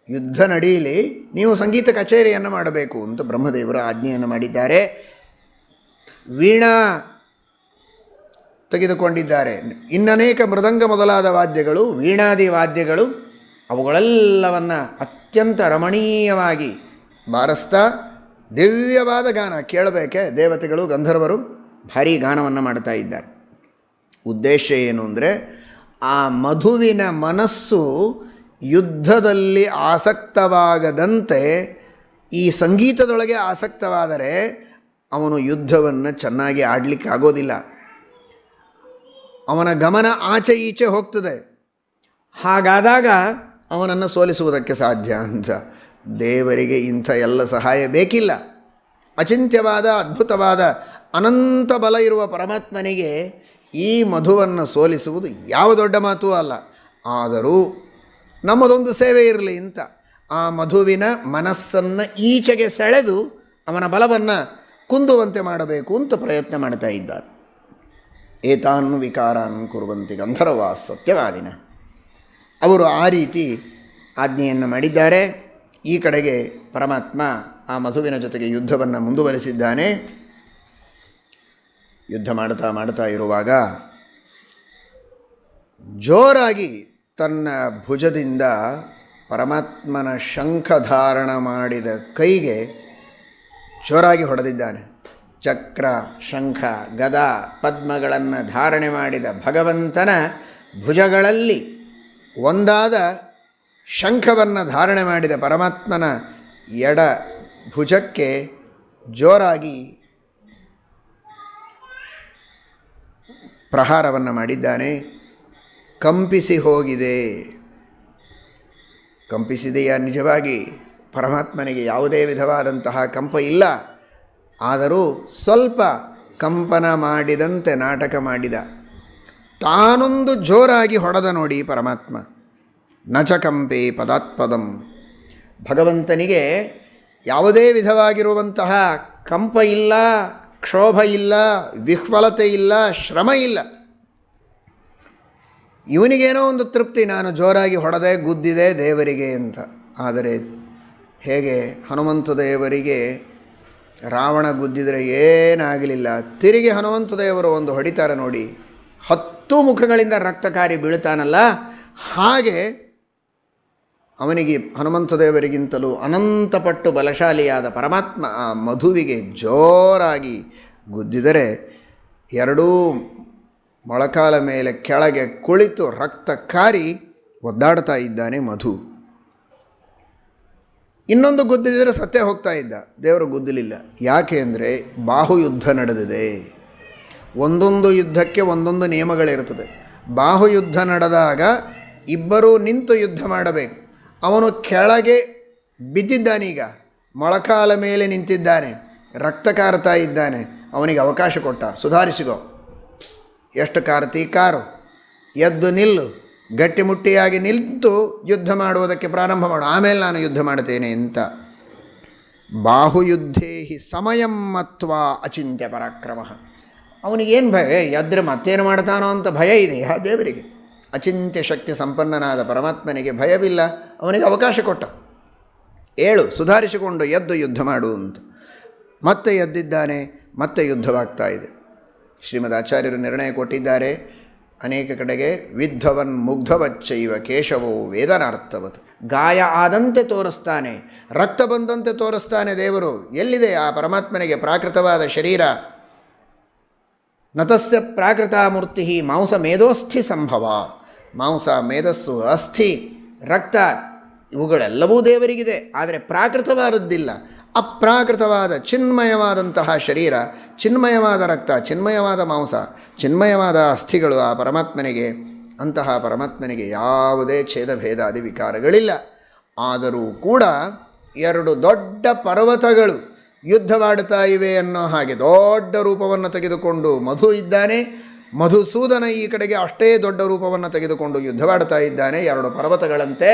ಯುದ್ಧ ನಡೀಲಿ, ನೀವು ಸಂಗೀತ ಕಚೇರಿಯನ್ನು ಮಾಡಬೇಕು ಅಂತ ಬ್ರಹ್ಮದೇವರು ಆಜ್ಞೆಯನ್ನು ಮಾಡಿದ್ದಾರೆ. ವೀಣಾ ತೆಗೆದುಕೊಂಡಿದ್ದಾರೆ. ಇನ್ನನೇಕ ಮೃದಂಗ ಮೊದಲಾದ ವಾದ್ಯಗಳು, ವೀಣಾದಿ ವಾದ್ಯಗಳು, ಅವುಗಳೆಲ್ಲವನ್ನು ಅತ್ಯಂತ ರಮಣೀಯವಾಗಿ ಬಾರಿಸ್ತಾ ದಿವ್ಯವಾದ ಗಾನ ಕೇಳಬೇಕೆ ದೇವತೆಗಳು ಗಂಧರ್ವರು ಭಾರೀ ಗಾನವನ್ನು ಮಾಡ್ತಾ ಇದ್ದಾರೆ. ಉದ್ದೇಶ ಏನು ಅಂದರೆ ಆ ಮಧುವಿನ ಮನಸ್ಸು ಯುದ್ಧದಲ್ಲಿ ಆಸಕ್ತವಾಗದಂತೆ ಈ ಸಂಗೀತದೊಳಗೆ ಆಸಕ್ತವಾದರೆ ಅವನು ಯುದ್ಧವನ್ನು ಚೆನ್ನಾಗಿ ಆಡಲಿಕ್ಕೆ ಆಗೋದಿಲ್ಲ. ಅವನ ಗಮನ ಆಚೆ ಈಚೆ ಹೋಗ್ತದೆ. ಹಾಗಾದಾಗ ಅವನನ್ನು ಸೋಲಿಸುವುದಕ್ಕೆ ಸಾಧ್ಯ ಅಂತ. ದೇವರಿಗೆ ಇಂಥ ಎಲ್ಲ ಸಹಾಯ ಬೇಕಿಲ್ಲ. ಅಚಿಂತ್ಯವಾದ ಅದ್ಭುತವಾದ ಅನಂತ ಬಲ ಇರುವ ಪರಮಾತ್ಮನಿಗೆ ಈ ಮಧುವನ್ನು ಸೋಲಿಸುವುದು ಯಾವ ದೊಡ್ಡ ಮಾತೂ ಅಲ್ಲ. ಆದರೂ ನಮ್ಮದೊಂದು ಸೇವೆ ಇರಲಿ ಅಂತ ಆ ಮಧುವಿನ ಮನಸ್ಸನ್ನು ಈಚೆಗೆ ಸೆಳೆದು ಅವನ ಬಲವನ್ನು ಕುಂದುವಂತೆ ಮಾಡಬೇಕು ಅಂತ ಪ್ರಯತ್ನ ಮಾಡ್ತಾ ಇದ್ದಾರೆ. ಏತಾನ್ ವಿಕಾರಾನ್ ಕುರುವಂತಿ ಗಂಧರ್ವಾ ಸತ್ಯವಾದಿನ. ಅವರು ಆ ರೀತಿ ಆಜ್ಞೆಯನ್ನು ಮಾಡಿದ್ದಾರೆ. ಈ ಕಡೆಗೆ ಪರಮಾತ್ಮ ಆ ಮಧುವಿನ ಜೊತೆಗೆ ಯುದ್ಧವನ್ನು ಮುಂದುವರಿಸಿದ್ದಾನೆ. ಯುದ್ಧ ಮಾಡ್ತಾ ಇರುವಾಗ ಜೋರಾಗಿ ತನ್ನ ಭುಜದಿಂದ ಪರಮಾತ್ಮನ ಶಂಖಧಾರಣ ಮಾಡಿದ ಕೈಗೆ ಜೋರಾಗಿ ಹೊಡೆದಿದ್ದಾನೆ. ಚಕ್ರ, ಶಂಖ, ಗದಾ, ಪದ್ಮಗಳನ್ನು ಧಾರಣೆ ಮಾಡಿದ ಭಗವಂತನ ಭುಜಗಳಲ್ಲಿ ಒಂದಾದ ಶಂಖವನ್ನು ಧಾರಣೆ ಮಾಡಿದ ಪರಮಾತ್ಮನ ಎಡ ಭುಜಕ್ಕೆ ಜೋರಾಗಿ ಪ್ರಹಾರವನ್ನು ಮಾಡಿದ್ದಾನೆ. ಕಂಪಿಸಿ ಹೋಗಿದೆ. ಕಂಪಿಸಿದೆಯಾ? ನಿಜವಾಗಿ ಪರಮಾತ್ಮನಿಗೆ ಯಾವುದೇ ವಿಧವಾದಂತಹ ಕಂಪ ಇಲ್ಲ. ಆದರೂ ಸ್ವಲ್ಪ ಕಂಪನ ಮಾಡಿದಂತೆ ನಾಟಕ ಮಾಡಿದ. ತಾನೊಂದು ಜೋರಾಗಿ ಹೊಡೆದ ನೋಡಿ ಪರಮಾತ್ಮ. ನಚಕಂಪೆ ಪದಾತ್ಪದಂ. ಭಗವಂತನಿಗೆ ಯಾವುದೇ ವಿಧವಾಗಿರುವಂತಹ ಕಂಪ ಇಲ್ಲ, ಕ್ಷೋಭ ಇಲ್ಲ, ವಿಹ್ವಲತೆ ಇಲ್ಲ, ಶ್ರಮ ಇಲ್ಲ. ಇವನಿಗೇನೋ ಒಂದು ತೃಪ್ತಿ, ನಾನು ಜೋರಾಗಿ ಹೊಡೆದೆ, ಗುದ್ದಿದೆ ದೇವರಿಗೆ ಅಂತ. ಆದರೆ ಹೇಗೆ ಹನುಮಂತ ದೇವರಿಗೆ ರಾವಣ ಗುದ್ದಿದರೆ ಏನಾಗಲಿಲ್ಲ, ತಿರುಗಿ ಹನುಮಂತ ದೇವರು ಒಂದು ಹೊಡಿತಾರೆ ನೋಡಿ, 10 ಮುಖಗಳಿಂದ ರಕ್ತಕಾರಿ ಬೀಳ್ತಾನಲ್ಲ, ಹಾಗೆ ಅವನಿಗೆ ಹನುಮಂತ ದೇವರಿಗಿಂತಲೂ ಅನಂತಪಟ್ಟು ಬಲಶಾಲಿಯಾದ ಪರಮಾತ್ಮ ಆ ಮಧುವಿಗೆ ಜೋರಾಗಿ ಗುದ್ದಿದರೆ ಎರಡೂ ಮೊಳಕಾಲ ಮೇಲೆ ಕೆಳಗೆ ಕುಳಿತು ರಕ್ತಕಾರಿ ಒದ್ದಾಡ್ತಾ ಇದ್ದಾನೆ ಮಧು. ಇನ್ನೊಂದು ಗುದ್ದಿದರೆ ಸತ್ತೇ ಹೋಗ್ತಾ ಇದ್ದ. ದೇವರು ಗುದ್ದಲಿಲ್ಲ. ಯಾಕೆ ಅಂದರೆ ಬಾಹುಯುದ್ಧ ನಡೆದಿದೆ. ಒಂದೊಂದು ಯುದ್ಧಕ್ಕೆ ಒಂದೊಂದು ನಿಯಮಗಳಿರ್ತದೆ. ಬಾಹುಯುದ್ಧ ನಡೆದಾಗ ಇಬ್ಬರೂ ನಿಂತು ಯುದ್ಧ ಮಾಡಬೇಕು. ಅವನು ಕೆಳಗೆ ಬಿದ್ದಿದ್ದಾನೀಗ, ಮೊಳಕಾಲ ಮೇಲೆ ನಿಂತಿದ್ದಾನೆ, ರಕ್ತ ಕಾರ್ತಾ ಇದ್ದಾನೆ. ಅವನಿಗೆ ಅವಕಾಶ ಕೊಟ್ಟ, ಸುಧಾರಿಸಿಕೋ, ಎಷ್ಟು ಕಾರ್ತಿ ಕಾರು, ಎದ್ದು ನಿಲ್ಲು, ಗಟ್ಟಿಮುಟ್ಟಿಯಾಗಿ ನಿಂತು ಯುದ್ಧ ಮಾಡುವುದಕ್ಕೆ ಪ್ರಾರಂಭ ಮಾಡು, ಆಮೇಲೆ ನಾನು ಯುದ್ಧ ಮಾಡ್ತೇನೆ ಅಂತ. ಬಾಹುಯುದ್ಧೇ ಹಿ ಸಮಯಂ ಮತ್ವಾ ಅಚಿಂತ್ಯ ಪರಾಕ್ರಮ. ಅವನಿಗೇನು ಭಯ? ಎದ್ರೆ ಮತ್ತೇನು ಮಾಡ್ತಾನೋ ಅಂತ ಭಯ ಇದೆ ಆ ದೇವರಿಗೆ. ಅಚಿಂತ್ಯ ಶಕ್ತಿ ಸಂಪನ್ನನಾದ ಪರಮಾತ್ಮನಿಗೆ ಭಯವಿಲ್ಲ. ಅವನಿಗೆ ಅವಕಾಶ ಕೊಟ್ಟ, ಏಳು, ಸುಧಾರಿಸಿಕೊಂಡು ಎದ್ದು ಯುದ್ಧ ಮಾಡು ಅಂತ. ಮತ್ತೆ ಎದ್ದಿದ್ದಾನೆ, ಮತ್ತೆ ಯುದ್ಧವಾಗ್ತಾ ಇದೆ. ಶ್ರೀಮದ್ ಆಚಾರ್ಯರು ನಿರ್ಣಯ ಕೊಟ್ಟಿದ್ದಾರೆ ಅನೇಕ ಕಡೆಗೆ, ವಿದ್ಧವನ್ ಮುಗ್ಧವಚ್ಚೈವ ಕೇಶವೋ ವೇದನಾರ್ಥವತ್. ಗಾಯ ಆದಂತೆ ತೋರಿಸ್ತಾನೆ, ರಕ್ತ ಬಂದಂತೆ ತೋರಿಸ್ತಾನೆ ದೇವರು. ಎಲ್ಲಿದೆ ಆ ಪರಮಾತ್ಮನಿಗೆ ಪ್ರಾಕೃತವಾದ ಶರೀರ? ನತಸ್ಯ ಪ್ರಾಕೃತ ಮೂರ್ತಿ ಮಾಂಸ ಮೇಧೋಸ್ಥಿ ಸಂಭವ. ಮಾಂಸ, ಮೇಧಸ್ಸು, ಅಸ್ಥಿ, ರಕ್ತ ಇವುಗಳೆಲ್ಲವೂ ದೇವರಿಗಿದೆ. ಆದರೆ ಪ್ರಾಕೃತವಾದದ್ದಿಲ್ಲ. ಅಪ್ರಾಕೃತವಾದ ಚಿನ್ಮಯವಾದಂತಹ ಶರೀರ, ಚಿನ್ಮಯವಾದ ರಕ್ತ, ಚಿನ್ಮಯವಾದ ಮಾಂಸ, ಚಿನ್ಮಯವಾದ ಅಸ್ಥಿಗಳು ಆ ಪರಮಾತ್ಮನಿಗೆ. ಅಂತಹ ಪರಮಾತ್ಮನಿಗೆ ಯಾವುದೇ ಛೇದಭೇದಾದಿ ವಿಕಾರಗಳಿಲ್ಲ. ಆದರೂ ಕೂಡ ಎರಡು ದೊಡ್ಡ ಪರ್ವತಗಳು ಯುದ್ಧವಾಡ್ತಾ ಇವೆ ಅನ್ನೋ ಹಾಗೆ ದೊಡ್ಡ ರೂಪವನ್ನು ತೆಗೆದುಕೊಂಡು ಮಧು ಇದ್ದಾನೆ. ಮಧುಸೂದನ ಈ ಕಡೆಗೆ ಅಷ್ಟೇ ದೊಡ್ಡ ರೂಪವನ್ನು ತೆಗೆದುಕೊಂಡು ಯುದ್ಧವಾಡ್ತಾ ಇದ್ದಾನೆ. ಎರಡು ಪರ್ವತಗಳಂತೆ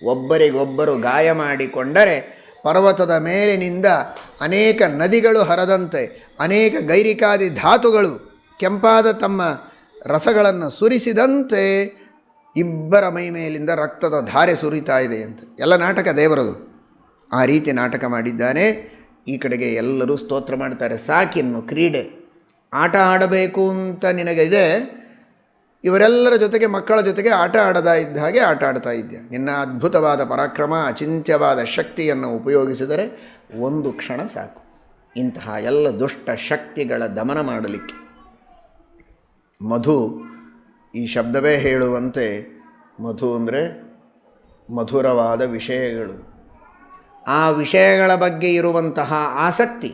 ಒಬ್ಬರಿಗೊಬ್ಬರು ಗಾಯ ಮಾಡಿಕೊಂಡರೆ ಪರ್ವತದ ಮೇಲಿನಿಂದ ಅನೇಕ ನದಿಗಳು ಹರಿದಂತೆ ಅನೇಕ ಗೈರಿಕಾದಿ ಧಾತುಗಳು ಕೆಂಪಾದ ತಮ್ಮ ರಸಗಳನ್ನು ಸುರಿಸಿದಂತೆ ಇಬ್ಬರ ಮೈ ಮೇಲಿಂದ ರಕ್ತದ ಧಾರೆ ಸುರಿತಾ ಇದೆ ಅಂತ. ಎಲ್ಲ ನಾಟಕ ದೇವರದು. ಆ ರೀತಿ ನಾಟಕ ಮಾಡಿದ್ದಾನೆ. ಈ ಕಡೆಗೆ ಎಲ್ಲರೂ ಸ್ತೋತ್ರ ಮಾಡ್ತಾರೆ. ಸಾಕಿನ್ನು ಕ್ರೀಡೆ, ಆಟ ಆಡಬೇಕು ಅಂತ ನಿನಗಿದೆ, ಇವರೆಲ್ಲರ ಜೊತೆಗೆ ಮಕ್ಕಳ ಜೊತೆಗೆ ಆಟ ಆಡದ ಇದ್ದ ಹಾಗೆ ಆಟ ಆಡ್ತಾ ಇದ್ದೆ. ನಿನ್ನ ಅದ್ಭುತವಾದ ಪರಾಕ್ರಮ, ಅಚಿಂತ್ಯವಾದ ಶಕ್ತಿಯನ್ನು ಉಪಯೋಗಿಸಿದರೆ ಒಂದು ಕ್ಷಣ ಸಾಕು ಇಂತಹ ಎಲ್ಲ ದುಷ್ಟ ಶಕ್ತಿಗಳ ದಮನ ಮಾಡಲಿಕ್ಕೆ. ಮಧು ಈ ಶಬ್ದವೇ ಹೇಳುವಂತೆ ಮಧು ಅಂದರೆ ಮಧುರವಾದ ವಿಷಯಗಳು. ಆ ವಿಷಯಗಳ ಬಗ್ಗೆ ಇರುವಂತಹ ಆಸಕ್ತಿ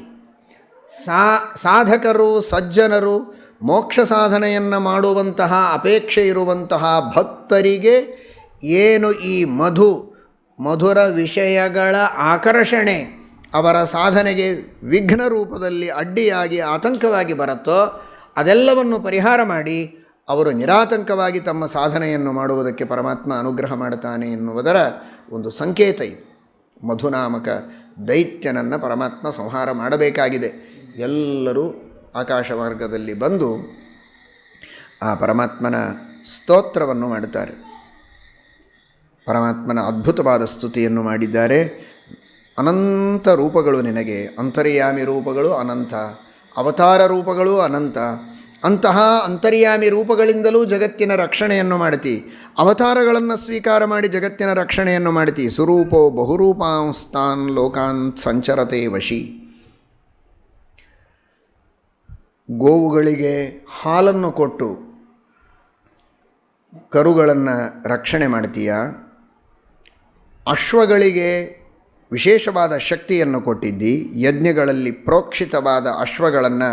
ಸಾಧಕರು ಸಜ್ಜನರು ಮೋಕ್ಷ ಸಾಧನೆಯನ್ನು ಮಾಡುವಂತಹ ಅಪೇಕ್ಷೆ ಇರುವಂತಹ ಭಕ್ತರಿಗೆ ಏನು ಈ ಮಧುರ ವಿಷಯಗಳ ಆಕರ್ಷಣೆ ಅವರ ಸಾಧನೆಗೆ ವಿಘ್ನ ರೂಪದಲ್ಲಿ ಅಡ್ಡಿಯಾಗಿ ಆತಂಕವಾಗಿ ಬರುತ್ತೋ ಅದೆಲ್ಲವನ್ನು ಪರಿಹಾರ ಮಾಡಿ ಅವರು ನಿರಾತಂಕವಾಗಿ ತಮ್ಮ ಸಾಧನೆಯನ್ನು ಮಾಡುವುದಕ್ಕೆ ಪರಮಾತ್ಮ ಅನುಗ್ರಹ ಮಾಡುತ್ತಾನೆ ಎನ್ನುವುದರ ಒಂದು ಸಂಕೇತ ಇದು. ಮಧುನಾಮಕ ದೈತ್ಯನನ್ನು ಪರಮಾತ್ಮ ಸಂಹಾರ ಮಾಡಬೇಕಾಗಿದೆ. ಎಲ್ಲರೂ ಆಕಾಶ ಮಾರ್ಗದಲ್ಲಿ ಬಂದು ಆ ಪರಮಾತ್ಮನ ಸ್ತೋತ್ರವನ್ನು ಮಾಡುತ್ತಾರೆ. ಪರಮಾತ್ಮನ ಅದ್ಭುತವಾದ ಸ್ತುತಿಯನ್ನು ಮಾಡಿದ್ದಾರೆ. ಅನಂತ ರೂಪಗಳು ನಿನಗೆ, ಅಂತರ್ಯಾಮಿ ರೂಪಗಳು ಅನಂತ, ಅವತಾರ ರೂಪಗಳು ಅನಂತ. ಅಂತಹ ಅಂತರ್ಯಾಮಿ ರೂಪಗಳಿಂದಲೂ ಜಗತ್ತಿನ ರಕ್ಷಣೆಯನ್ನು ಮಾಡ್ತಿ, ಅವತಾರಗಳನ್ನು ಸ್ವೀಕಾರ ಮಾಡಿ ಜಗತ್ತಿನ ರಕ್ಷಣೆಯನ್ನು ಮಾಡ್ತಿ. ಸುರೂಪೋ ಬಹುರೂಪಾಂಸ್ತಾನ್ ಲೋಕಾನ್ ಸಂಚರತೆ ವಶಿ. ಗೋವುಗಳಿಗೆ ಹಾಲನ್ನು ಕೊಟ್ಟು ಕರುಗಳನ್ನು ರಕ್ಷಣೆ ಮಾಡ್ತೀಯ, ಅಶ್ವಗಳಿಗೆ ವಿಶೇಷವಾದ ಶಕ್ತಿಯನ್ನು ಕೊಟ್ಟಿದ್ದಿ, ಯಜ್ಞಗಳಲ್ಲಿ ಪ್ರೋಕ್ಷಿತವಾದ ಅಶ್ವಗಳನ್ನು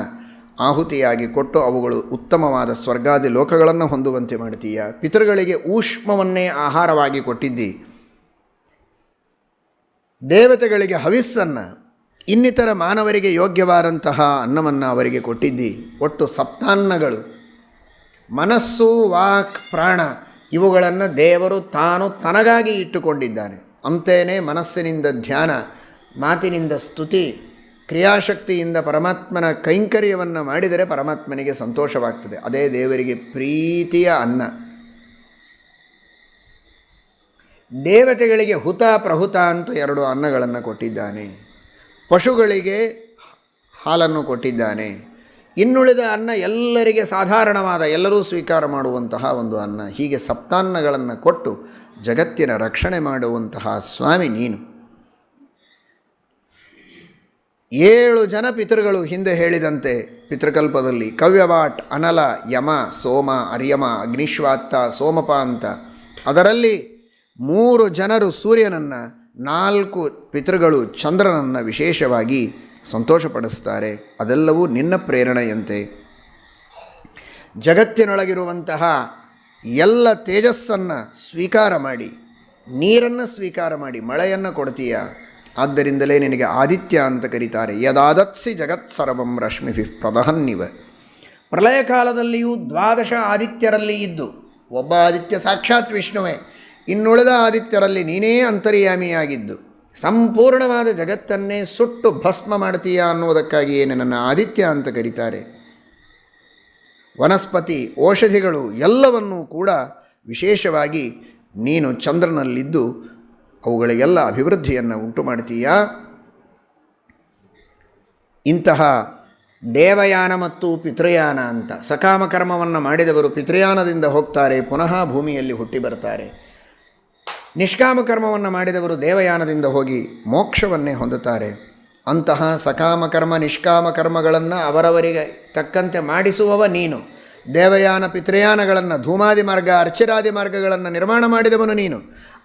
ಆಹುತಿಯಾಗಿ ಕೊಟ್ಟು ಅವುಗಳು ಉತ್ತಮವಾದ ಸ್ವರ್ಗಾದಿ ಲೋಕಗಳನ್ನು ಹೊಂದುವಂತೆ ಮಾಡ್ತೀಯ, ಪಿತೃಗಳಿಗೆ ಊಷ್ಮವನ್ನೇ ಆಹಾರವಾಗಿ ಕೊಟ್ಟಿದ್ದಿ, ದೇವತೆಗಳಿಗೆ ಹವಿಸ್ಸನ್ನು, ಇನ್ನಿತರ ಮಾನವರಿಗೆ ಯೋಗ್ಯವಾದಂತಹ ಅನ್ನವನ್ನು ಅವರಿಗೆ ಕೊಟ್ಟಿದ್ದಿ. ಒಟ್ಟು ಸಪ್ತಾನ್ನಗಳು, ಮನಸ್ಸು ವಾಕ್ ಪ್ರಾಣ ಇವುಗಳನ್ನು ದೇವರು ತಾನು ತನಗಾಗಿ ಇಟ್ಟುಕೊಂಡಿದ್ದಾನೆ. ಅಂತೇನೆ ಮನಸ್ಸಿನಿಂದ ಧ್ಯಾನ, ಮಾತಿನಿಂದ ಸ್ತುತಿ, ಕ್ರಿಯಾಶಕ್ತಿಯಿಂದ ಪರಮಾತ್ಮನ ಕೈಂಕರ್ಯವನ್ನು ಮಾಡಿದರೆ ಪರಮಾತ್ಮನಿಗೆ ಸಂತೋಷವಾಗ್ತದೆ. ಅದೇ ದೇವರಿಗೆ ಪ್ರೀತಿಯ ಅನ್ನ. ದೇವತೆಗಳಿಗೆ ಹುತ ಪ್ರಹುತ ಅಂತ 2 ಅನ್ನಗಳನ್ನು ಕೊಟ್ಟಿದ್ದಾನೆ. ಪಶುಗಳಿಗೆ ಹಾಲನ್ನು ಕೊಟ್ಟಿದ್ದಾನೆ. ಇನ್ನುಳಿದ ಅನ್ನ ಎಲ್ಲರಿಗೆ ಸಾಧಾರಣವಾದ, ಎಲ್ಲರೂ ಸ್ವೀಕಾರ ಮಾಡುವಂತಹ ಒಂದು ಅನ್ನ. ಹೀಗೆ ಸಪ್ತಾನ್ನಗಳನ್ನು ಕೊಟ್ಟು ಜಗತ್ತಿನ ರಕ್ಷಣೆ ಮಾಡುವಂತಹ ಸ್ವಾಮಿ ನೀನು. 7 ಜನ ಪಿತೃಗಳು ಹಿಂದೆ ಹೇಳಿದಂತೆ ಪಿತೃಕಲ್ಪದಲ್ಲಿ ಕವ್ಯವಾಟ್, ಅನಲ, ಯಮ, ಸೋಮ, ಅರ್ಯಮ, ಅಗ್ನಿಶ್ವಾತ್ತ, ಸೋಮಪ ಅಂತ. ಅದರಲ್ಲಿ 3 ಜನರು ಸೂರ್ಯನನ್ನು, 4 ಪಿತೃಗಳು ಚಂದ್ರನನ್ನು ವಿಶೇಷವಾಗಿ ಸಂತೋಷಪಡಿಸ್ತಾರೆ. ಅದೆಲ್ಲವೂ ನಿನ್ನ ಪ್ರೇರಣೆಯಂತೆ. ಜಗತ್ತಿನೊಳಗಿರುವಂತಹ ಎಲ್ಲ ತೇಜಸ್ಸನ್ನು ಸ್ವೀಕಾರ ಮಾಡಿ, ನೀರನ್ನು ಸ್ವೀಕಾರ ಮಾಡಿ ಮಳೆಯನ್ನು ಕೊಡ್ತೀಯ. ಆದ್ದರಿಂದಲೇ ನಿನಗೆ ಆದಿತ್ಯ ಅಂತ ಕರೀತಾರೆ. ಯದಾದತ್ಸಿ ಜಗತ್ಸರ್ವಂ ರಶ್ಮಿಭಿ ಪ್ರದಹನ್ನಿವ. ಪ್ರಳಯ ಕಾಲದಲ್ಲಿಯೂ 12 ಆದಿತ್ಯರಲ್ಲಿ ಇದ್ದು, ಒಬ್ಬ ಆದಿತ್ಯ ಸಾಕ್ಷಾತ್ ವಿಷ್ಣುವೇ, ಇನ್ನುಳಿದ ಆದಿತ್ಯರಲ್ಲಿ ನೀನೇ ಅಂತರ್ಯಾಮಿಯಾಗಿದ್ದು ಸಂಪೂರ್ಣವಾದ ಜಗತ್ತನ್ನೇ ಸುಟ್ಟು ಭಸ್ಮ ಮಾಡ್ತೀಯ ಅನ್ನುವುದಕ್ಕಾಗಿಯೇ ನಿನ್ನನ್ನು ಆದಿತ್ಯ ಅಂತ ಕರೀತಾರೆ. ವನಸ್ಪತಿ, ಔಷಧಿಗಳು ಎಲ್ಲವನ್ನೂ ಕೂಡ ವಿಶೇಷವಾಗಿ ನೀನು ಚಂದ್ರನಲ್ಲಿದ್ದು ಅವುಗಳಿಗೆಲ್ಲ ಅಭಿವೃದ್ಧಿಯನ್ನು ಉಂಟು ಮಾಡ್ತೀಯ. ಇಂತಹ ದೇವಯಾನ ಮತ್ತು ಪಿತೃಯಾನ ಅಂತ ಸಕಾಮ ಕರ್ಮವನ್ನು ಮಾಡಿದವರು ಪಿತೃಯಾನದಿಂದ ಹೋಗ್ತಾರೆ, ಪುನಃ ಭೂಮಿಯಲ್ಲಿ ಹುಟ್ಟಿ ಬರ್ತಾರೆ. ನಿಷ್ಕಾಮ ಕರ್ಮವನ್ನು ಮಾಡಿದವರು ದೇವಯಾನದಿಂದ ಹೋಗಿ ಮೋಕ್ಷವನ್ನೇ ಹೊಂದುತ್ತಾರೆ. ಅಂತಹ ಸಕಾಮ ಕರ್ಮ ನಿಷ್ಕಾಮ ಕರ್ಮಗಳನ್ನು ಅವರವರಿಗೆ ತಕ್ಕಂತೆ ಮಾಡಿಸುವವ ನೀನು. ದೇವಯಾನ ಪಿತೃಯಾನಗಳನ್ನು, ಧೂಮಾದಿ ಮಾರ್ಗ ಅರ್ಚರಾದಿ ಮಾರ್ಗಗಳನ್ನು ನಿರ್ಮಾಣ ಮಾಡಿದವನು ನೀನು.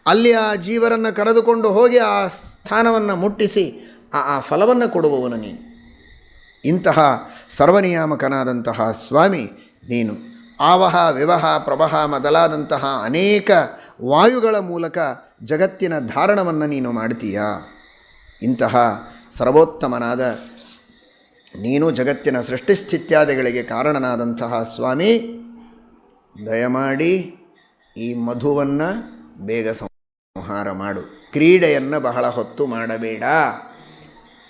ಅಲ್ಲಿ ಆ ಜೀವರನ್ನು ಕರೆದುಕೊಂಡು ಹೋಗಿ ಆ ಸ್ಥಾನವನ್ನು ಮುಟ್ಟಿಸಿ ಆ ಫಲವನ್ನು ಕೊಡುವವನು ನೀನು. ಇಂತಹ ಸರ್ವನಿಯಾಮಕನಾದಂತಹ ಸ್ವಾಮಿ ನೀನು. ಆವಹ ವಿವಹ ಪ್ರವಹ ಮೊದಲಾದಂತಹ ಅನೇಕ ವಾಯುಗಳ ಮೂಲಕ ಜಗತ್ತಿನ ಧಾರಣವನ್ನು ನೀನು ಮಾಡ್ತೀಯ. ಇಂತಹ ಸರ್ವೋತ್ತಮನಾದ ನೀನು ಜಗತ್ತಿನ ಸೃಷ್ಟಿಸ್ಥಿತ್ಯಾದಿಗಳಿಗೆ ಕಾರಣನಾದಂತಹ ಸ್ವಾಮಿ, ದಯಮಾಡಿ ಈ ಮಧುವನ್ನು ಬೇಗ ಸಂಹಾರ ಮಾಡು. ಕ್ರೀಡೆಯನ್ನು ಬಹಳ ಹೊತ್ತು ಮಾಡಬೇಡ.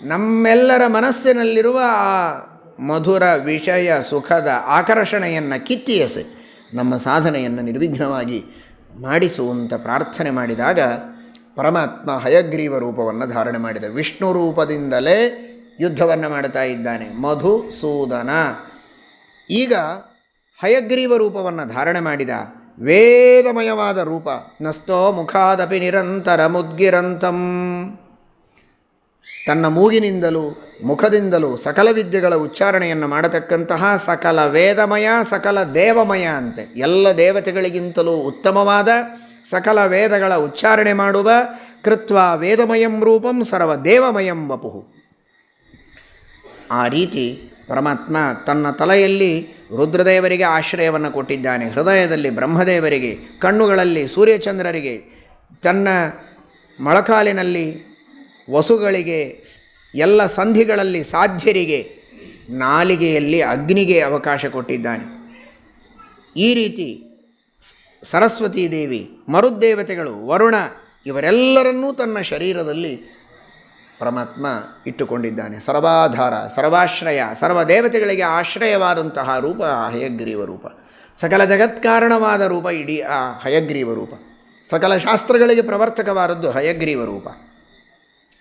ನಮ್ಮೆಲ್ಲರ ಮನಸ್ಸಿನಲ್ಲಿರುವ ಆ ಮಧುರ ವಿಷಯ ಸುಖದ ಆಕರ್ಷಣೆಯನ್ನು ಕಿತ್ತಿಯಸೆ ನಮ್ಮ ಸಾಧನೆಯನ್ನು ನಿರ್ವಿಘ್ನವಾಗಿ ಮಾಡಿಸುವಂತ ಪ್ರಾರ್ಥನೆ ಮಾಡಿದಾಗ ಪರಮಾತ್ಮ ಹಯಗ್ರೀವ ರೂಪವನ್ನು ಧಾರಣೆ ಮಾಡಿದ. ವಿಷ್ಣು ರೂಪದಿಂದಲೇ ಯುದ್ಧವನ್ನು ಮಾಡ್ತಾ ಇದ್ದಾನೆ ಮಧುಸೂದನ. ಈಗ ಹಯಗ್ರೀವ ರೂಪವನ್ನು ಧಾರಣೆ ಮಾಡಿದ. ವೇದಮಯವಾದ ರೂಪ. ನಸ್ತೋ ಮುಖಾದಪಿ ನಿರಂತರ ಮುದ್ಗಿರಂತಂ. ತನ್ನ ಮೂಗಿನಿಂದಲೂ ಮುಖದಿಂದಲೂ ಸಕಲ ವಿದ್ಯೆಗಳ ಉಚ್ಚಾರಣೆಯನ್ನು ಮಾಡತಕ್ಕಂತಹ ಸಕಲ ವೇದಮಯ ಸಕಲ ದೇವಮಯ ಅಂತೆ, ಎಲ್ಲ ದೇವತೆಗಳಿಗಿಂತಲೂ ಉತ್ತಮವಾದ ಸಕಲ ವೇದಗಳ ಉಚ್ಚಾರಣೆ ಮಾಡುವ ಕೃತ್ವ ವೇದಮಯಂ ರೂಪಂ ಸರ್ವದೇವಮಯಂ ವಪುಃ. ಆ ರೀತಿ ಪರಮಾತ್ಮ ತನ್ನ ತಲೆಯಲ್ಲಿ ರುದ್ರದೇವರಿಗೆ ಆಶ್ರಯವನ್ನು ಕೊಟ್ಟಿದ್ದಾನೆ, ಹೃದಯದಲ್ಲಿ ಬ್ರಹ್ಮದೇವರಿಗೆ, ಕಣ್ಣುಗಳಲ್ಲಿ ಸೂರ್ಯಚಂದ್ರರಿಗೆ, ತನ್ನ ಮೊಳಕಾಲಿನಲ್ಲಿ ವಸುಗಳಿಗೆ, ಎಲ್ಲ ಸಂಧಿಗಳಲ್ಲಿ ಸಾಧ್ಯರಿಗೆ, ನಾಲಿಗೆಯಲ್ಲಿ ಅಗ್ನಿಗೆ ಅವಕಾಶ ಕೊಟ್ಟಿದ್ದಾನೆ. ಈ ರೀತಿ ಸರಸ್ವತೀ ದೇವಿ, ಮರುದ್ದೇವತೆಗಳು, ವರುಣ ಇವರೆಲ್ಲರನ್ನೂ ತನ್ನ ಶರೀರದಲ್ಲಿ ಪರಮಾತ್ಮ ಇಟ್ಟುಕೊಂಡಿದ್ದಾನೆ. ಸರ್ವಾಧಾರ, ಸರ್ವಾಶ್ರಯ, ಸರ್ವದೇವತೆಗಳಿಗೆ ಆಶ್ರಯವಾದಂತಹ ರೂಪ ಹಯಗ್ರೀವ ರೂಪ. ಸಕಲ ಜಗತ್ಕಾರಣವಾದ ರೂಪ ಇಡೀ ಆ ಹಯಗ್ರೀವ ರೂಪ. ಸಕಲ ಶಾಸ್ತ್ರಗಳಿಗೆ ಪ್ರವರ್ತಕವಾದದ್ದು ಹಯಗ್ರೀವ ರೂಪ.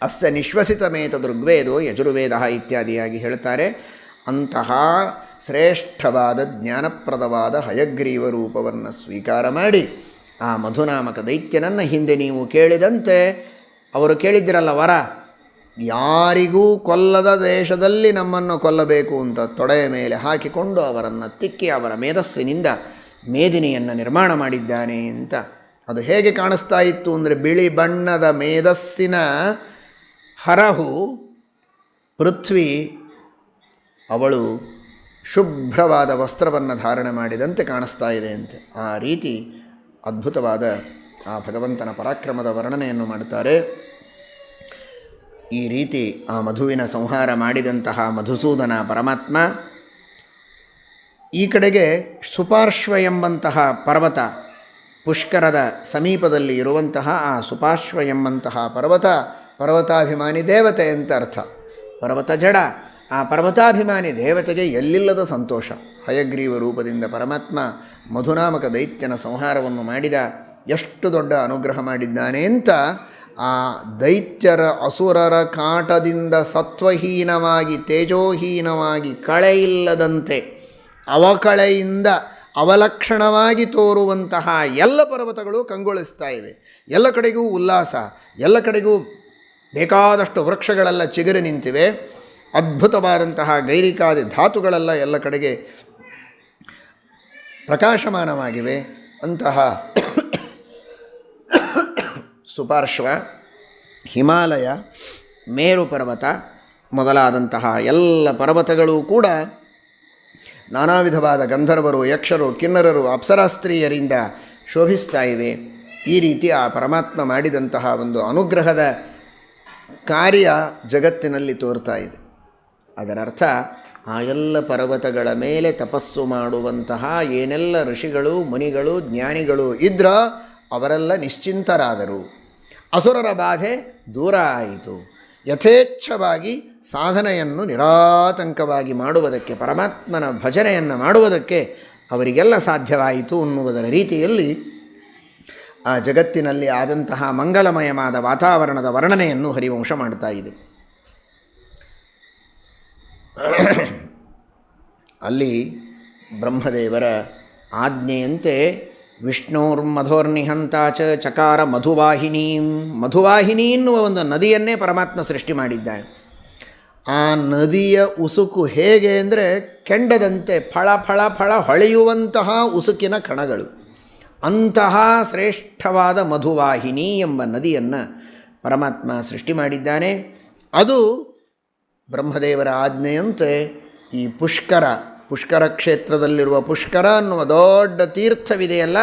ಅಸ್ಯ ನಿಶ್ವಸಿತಮೇತದೃಗ್ವೇದೋ ಯಜುರ್ವೇದ ಇತ್ಯಾದಿಯಾಗಿ ಹೇಳ್ತಾರೆ. ಅಂತಹ ಶ್ರೇಷ್ಠವಾದ ಜ್ಞಾನಪ್ರದವಾದ ಹಯಗ್ರೀವ ರೂಪವನ್ನು ಸ್ವೀಕಾರ ಮಾಡಿ ಆ ಮಧುನಾಮಕ ದೈತ್ಯನನ್ನು ಹಿಂದೆ ನೀವು ಕೇಳಿದಂತೆ ಅವರು ಕೇಳಿದ್ದಿರಲ್ಲ ವರ, ಯಾರಿಗೂ ಕೊಲ್ಲದ ದೇಶದಲ್ಲಿ ನಮ್ಮನ್ನು ಕೊಲ್ಲಬೇಕು ಅಂತ ತೊಡೆಯ ಮೇಲೆ ಹಾಕಿಕೊಂಡು ಅವರನ್ನು ತಿಕ್ಕಿ ಅವರ ಮೇಧಸ್ಸಿನಿಂದ ಮೇದಿನಿಯನ್ನು ನಿರ್ಮಾಣ ಮಾಡಿದ್ದಾನೆ ಅಂತ. ಅದು ಹೇಗೆ ಕಾಣಿಸ್ತಾ ಇತ್ತು ಅಂದರೆ, ಬಿಳಿ ಬಣ್ಣದ ಮೇಧಸ್ಸಿನ ಹರಹು ಪೃಥ್ವಿ ಅವಳು ಶುಭ್ರವಾದ ವಸ್ತ್ರವನ್ನು ಧಾರಣೆ ಮಾಡಿದಂತೆ ಕಾಣಿಸ್ತಾ ಇದೆ ಅಂತೆ. ಆ ರೀತಿ ಅದ್ಭುತವಾದ ಆ ಭಗವಂತನ ಪರಾಕ್ರಮದ ವರ್ಣನೆಯನ್ನು ಮಾಡುತ್ತಾರೆ. ಈ ರೀತಿ ಆ ಮಧುವಿನ ಸಂಹಾರ ಮಾಡಿದಂತಹ ಮಧುಸೂದನ ಪರಮಾತ್ಮ ಈ ಕಡೆಗೆ ಸುಪಾರ್ಶ್ವ ಎಂಬಂತಹ ಪರ್ವತ, ಪುಷ್ಕರದ ಸಮೀಪದಲ್ಲಿ ಇರುವಂತಹ ಆ ಸುಪಾರ್ಶ್ವ ಎಂಬಂತಹ ಪರ್ವತಾಭಿಮಾನಿ ದೇವತೆ ಅಂತ ಅರ್ಥ. ಪರ್ವತ ಜಡ, ಆ ಪರ್ವತಾಭಿಮಾನಿ ದೇವತೆಗೆ ಎಲ್ಲಿಲ್ಲದ ಸಂತೋಷ. ಹಯಗ್ರೀವ ರೂಪದಿಂದ ಪರಮಾತ್ಮ ಮಧುನಾಮಕ ದೈತ್ಯನ ಸಂಹಾರವನ್ನು ಮಾಡಿದ, ಎಷ್ಟು ದೊಡ್ಡ ಅನುಗ್ರಹ ಮಾಡಿದ್ದಾನೆ ಅಂತ ಆ ದೈತ್ಯರ ಅಸುರರ ಕಾಟದಿಂದ ಸತ್ವಹೀನವಾಗಿ ತೇಜೋಹೀನವಾಗಿ ಕಳೆಯಿಲ್ಲದಂತೆ ಅವಕಳೆಯಿಂದ ಅವಲಕ್ಷಣವಾಗಿ ತೋರುವಂತಹ ಎಲ್ಲ ಪರ್ವತಗಳು ಕಂಗೊಳಿಸ್ತಾ ಇವೆ. ಎಲ್ಲ ಕಡೆಗೂ ಉಲ್ಲಾಸ, ಎಲ್ಲ ಕಡೆಗೂ ಬೇಕಾದಷ್ಟು ವೃಕ್ಷಗಳೆಲ್ಲ ಚಿಗುರಿ ನಿಂತಿವೆ. ಅದ್ಭುತವಾದಂತಹ ಗೈರಿಕಾದಿ ಧಾತುಗಳೆಲ್ಲ ಎಲ್ಲ ಕಡೆಗೆ ಪ್ರಕಾಶಮಾನವಾಗಿವೆ. ಅಂತಹ ಸುಪಾರ್ಶ್ವ, ಹಿಮಾಲಯ, ಮೇರು ಪರ್ವತ ಮೊದಲಾದಂತಹ ಎಲ್ಲ ಪರ್ವತಗಳೂ ಕೂಡ ನಾನಾ ವಿಧವಾದ ಗಂಧರ್ವರು, ಯಕ್ಷರು, ಕಿನ್ನರರು, ಅಪ್ಸರಾಸ್ತ್ರೀಯರಿಂದ ಶೋಭಿಸ್ತಾ ಇವೆ. ಈ ರೀತಿ ಆ ಪರಮಾತ್ಮ ಮಾಡಿದಂತಹ ಒಂದು ಅನುಗ್ರಹದ ಕಾರ್ಯ ಜಗತ್ತಿನಲ್ಲಿ ತೋರ್ತಾ ಇದೆ. ಅದರರ್ಥ ಆ ಎಲ್ಲ ಪರ್ವತಗಳ ಮೇಲೆ ತಪಸ್ಸು ಮಾಡುವಂತಹ ಏನೆಲ್ಲ ಋಷಿಗಳು, ಮುನಿಗಳು, ಜ್ಞಾನಿಗಳು ಇದ್ರೋ ಅವರೆಲ್ಲ ನಿಶ್ಚಿಂತರಾದರು. ಅಸುರರ ಬಾಧೆ ದೂರ ಆಯಿತು. ಯಥೇಚ್ಛವಾಗಿ ಸಾಧನೆಯನ್ನು ನಿರಾತಂಕವಾಗಿ ಮಾಡುವುದಕ್ಕೆ, ಪರಮಾತ್ಮನ ಭಜನೆಯನ್ನು ಮಾಡುವುದಕ್ಕೆ ಅವರಿಗೆಲ್ಲ ಸಾಧ್ಯವಾಯಿತು ಅನ್ನುವುದರ ರೀತಿಯಲ್ಲಿ ಆ ಜಗತ್ತಿನಲ್ಲಿ ಆದಂತಹ ಮಂಗಲಮಯವಾದ ವಾತಾವರಣದ ವರ್ಣನೆಯನ್ನು ಹರಿವಂಶ ಮಾಡ್ತಾ ಇದೆ. ಅಲ್ಲಿ ಬ್ರಹ್ಮದೇವರ ಆಜ್ಞೆಯಂತೆ ವಿಷ್ಣೋರ್ಮಧೋರ್ನಿಹಂತಾಚ ಚಕಾರ ಮಧುವಾಹಿನಿ ಎನ್ನುವ ಒಂದು ನದಿಯನ್ನೇ ಪರಮಾತ್ಮ ಸೃಷ್ಟಿ ಮಾಡಿದ್ದಾನೆ. ಆ ನದಿಯ ಉಸುಕು ಹೇಗೆ ಅಂದರೆ ಕೆಂಡದಂತೆ ಫಳ ಫಳ ಫಳ ಹೊಳೆಯುವಂತಹ ಉಸುಕಿನ ಕಣಗಳು. ಅಂತಹ ಶ್ರೇಷ್ಠವಾದ ಮಧುವಾಹಿನಿ ಎಂಬ ನದಿಯನ್ನು ಪರಮಾತ್ಮ ಸೃಷ್ಟಿ ಮಾಡಿದ್ದಾನೆ. ಅದು ಬ್ರಹ್ಮದೇವರ ಆಜ್ಞೆಯಂತೆ ಈ ಪುಷ್ಕರ ಕ್ಷೇತ್ರದಲ್ಲಿರುವ ಪುಷ್ಕರ ಅನ್ನುವ ದೊಡ್ಡ ತೀರ್ಥವಿದೆಯಲ್ಲ,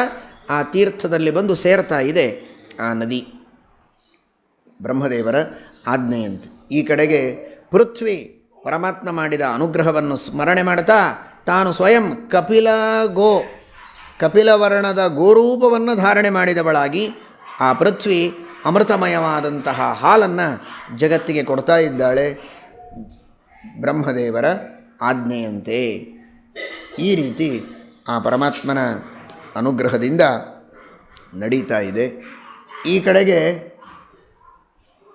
ಆ ತೀರ್ಥದಲ್ಲಿ ಬಂದು ಸೇರ್ತಾ ಇದೆ ಆ ನದಿ ಬ್ರಹ್ಮದೇವರ ಆಜ್ಞೆಯಂತೆ. ಈ ಕಡೆಗೆ ಪೃಥ್ವಿ ಪರಮಾತ್ಮ ಮಾಡಿದ ಅನುಗ್ರಹವನ್ನು ಸ್ಮರಣೆ ಮಾಡ್ತಾ ತಾನು ಸ್ವಯಂ ಕಪಿಲವರ್ಣದ ಗೋರೂಪವನ್ನು ಧಾರಣೆ ಮಾಡಿದವಳಾಗಿ ಆ ಪೃಥ್ವಿ ಅಮೃತಮಯವಾದಂತಹ ಹಾಲನ್ನು ಜಗತ್ತಿಗೆ ಕೊಡ್ತಾ ಇದ್ದಾಳೆ ಬ್ರಹ್ಮದೇವರ ಆಜ್ಞೆಯಂತೆ. ಈ ರೀತಿ ಆ ಪರಮಾತ್ಮನ ಅನುಗ್ರಹದಿಂದ ನಡೀತಾ ಇದೆ. ಈ ಕಡೆಗೆ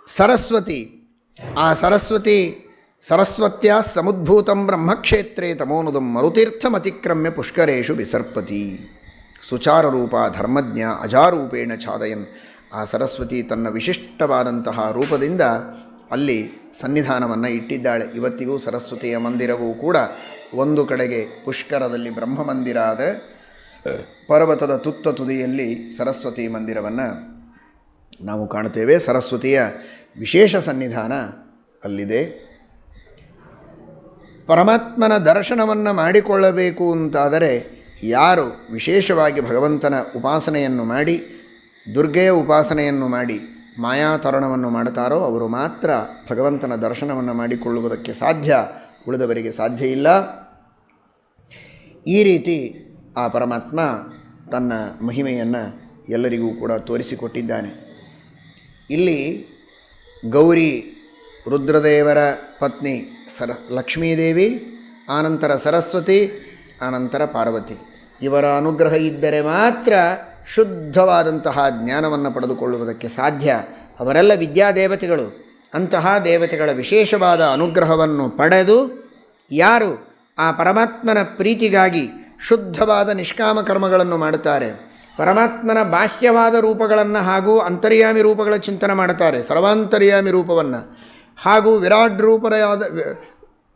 ಸರಸ್ವತಿ, ಆ ಸರಸ್ವತ್ಯ ಸಮುದ್ಭೂತಂ ಬ್ರಹ್ಮಕ್ಷೇತ್ರೇ ತಮೋನುದಂ ಮರುತೀರ್ಥಮತಿಕ್ರಮ್ಯ ಪುಷ್ಕರೇಶು ವಿಸರ್ಪತಿ. ಸುಚಾರರೂಪ ಧರ್ಮಜ್ಞ ಅಜಾರೂಪೇಣ ಛಾದಯನ್. ಆ ಸರಸ್ವತಿ ತನ್ನ ವಿಶಿಷ್ಟವಾದಂತಹ ರೂಪದಿಂದ ಅಲ್ಲಿ ಸನ್ನಿಧಾನವನ್ನು ಇಟ್ಟಿದ್ದಾಳೆ. ಇವತ್ತಿಗೂ ಸರಸ್ವತಿಯ ಮಂದಿರವೂ ಕೂಡ ಒಂದು ಕಡೆಗೆ ಪುಷ್ಕರದಲ್ಲಿ ಬ್ರಹ್ಮಮಂದಿರ ಆದರೆ ಪರ್ವತದ ತುತ್ತ ತುದಿಯಲ್ಲಿ ಸರಸ್ವತಿ ಮಂದಿರವನ್ನು ನಾವು ಕಾಣ್ತೇವೆ. ಸರಸ್ವತಿಯ ವಿಶೇಷ ಸನ್ನಿಧಾನ ಅಲ್ಲಿದೆ. ಪರಮಾತ್ಮನ ದರ್ಶನವನ್ನು ಮಾಡಿಕೊಳ್ಳಬೇಕು ಅಂತಾದರೆ ಯಾರು ವಿಶೇಷವಾಗಿ ಭಗವಂತನ ಉಪಾಸನೆಯನ್ನು ಮಾಡಿ, ದುರ್ಗೆಯ ಉಪಾಸನೆಯನ್ನು ಮಾಡಿ ಮಾಯಾತರಣವನ್ನು ಮಾಡುತ್ತಾರೋ ಅವರು ಮಾತ್ರ ಭಗವಂತನ ದರ್ಶನವನ್ನು ಮಾಡಿಕೊಳ್ಳುವುದಕ್ಕೆ ಸಾಧ್ಯ, ಉಳಿದವರಿಗೆ ಸಾಧ್ಯ ಇಲ್ಲ. ಈ ರೀತಿ ಆ ಪರಮಾತ್ಮ ತನ್ನ ಮಹಿಮೆಯನ್ನು ಎಲ್ಲರಿಗೂ ಕೂಡ ತೋರಿಸಿಕೊಟ್ಟಿದ್ದಾನೆ. ಇಲ್ಲಿ ಗೌರಿ ರುದ್ರದೇವರ ಪತ್ನಿ ಲಕ್ಷ್ಮೀದೇವಿ, ಆನಂತರ ಸರಸ್ವತಿ, ಆನಂತರ ಪಾರ್ವತಿ, ಇವರ ಅನುಗ್ರಹ ಇದ್ದರೆ ಮಾತ್ರ ಶುದ್ಧವಾದಂತಹ ಜ್ಞಾನವನ್ನು ಪಡೆದುಕೊಳ್ಳುವುದಕ್ಕೆ ಸಾಧ್ಯ. ಅವರೆಲ್ಲ ವಿದ್ಯಾದೇವತೆಗಳು. ಅಂತಹ ದೇವತೆಗಳ ವಿಶೇಷವಾದ ಅನುಗ್ರಹವನ್ನು ಪಡೆದು ಯಾರು ಆ ಪರಮಾತ್ಮನ ಪ್ರೀತಿಗಾಗಿ ಶುದ್ಧವಾದ ನಿಷ್ಕಾಮ ಕರ್ಮಗಳನ್ನು ಮಾಡುತ್ತಾರೆ, ಪರಮಾತ್ಮನ ಬಾಹ್ಯವಾದ ರೂಪಗಳನ್ನು ಹಾಗೂ ಅಂತರ್ಯಾಮಿ ರೂಪಗಳ ಚಿಂತನೆ ಮಾಡುತ್ತಾರೆ, ಸರ್ವಾಂತರ್ಯಾಮಿ ರೂಪವನ್ನು ಹಾಗೂ ವಿರಾಟ್ ರೂಪರಾದ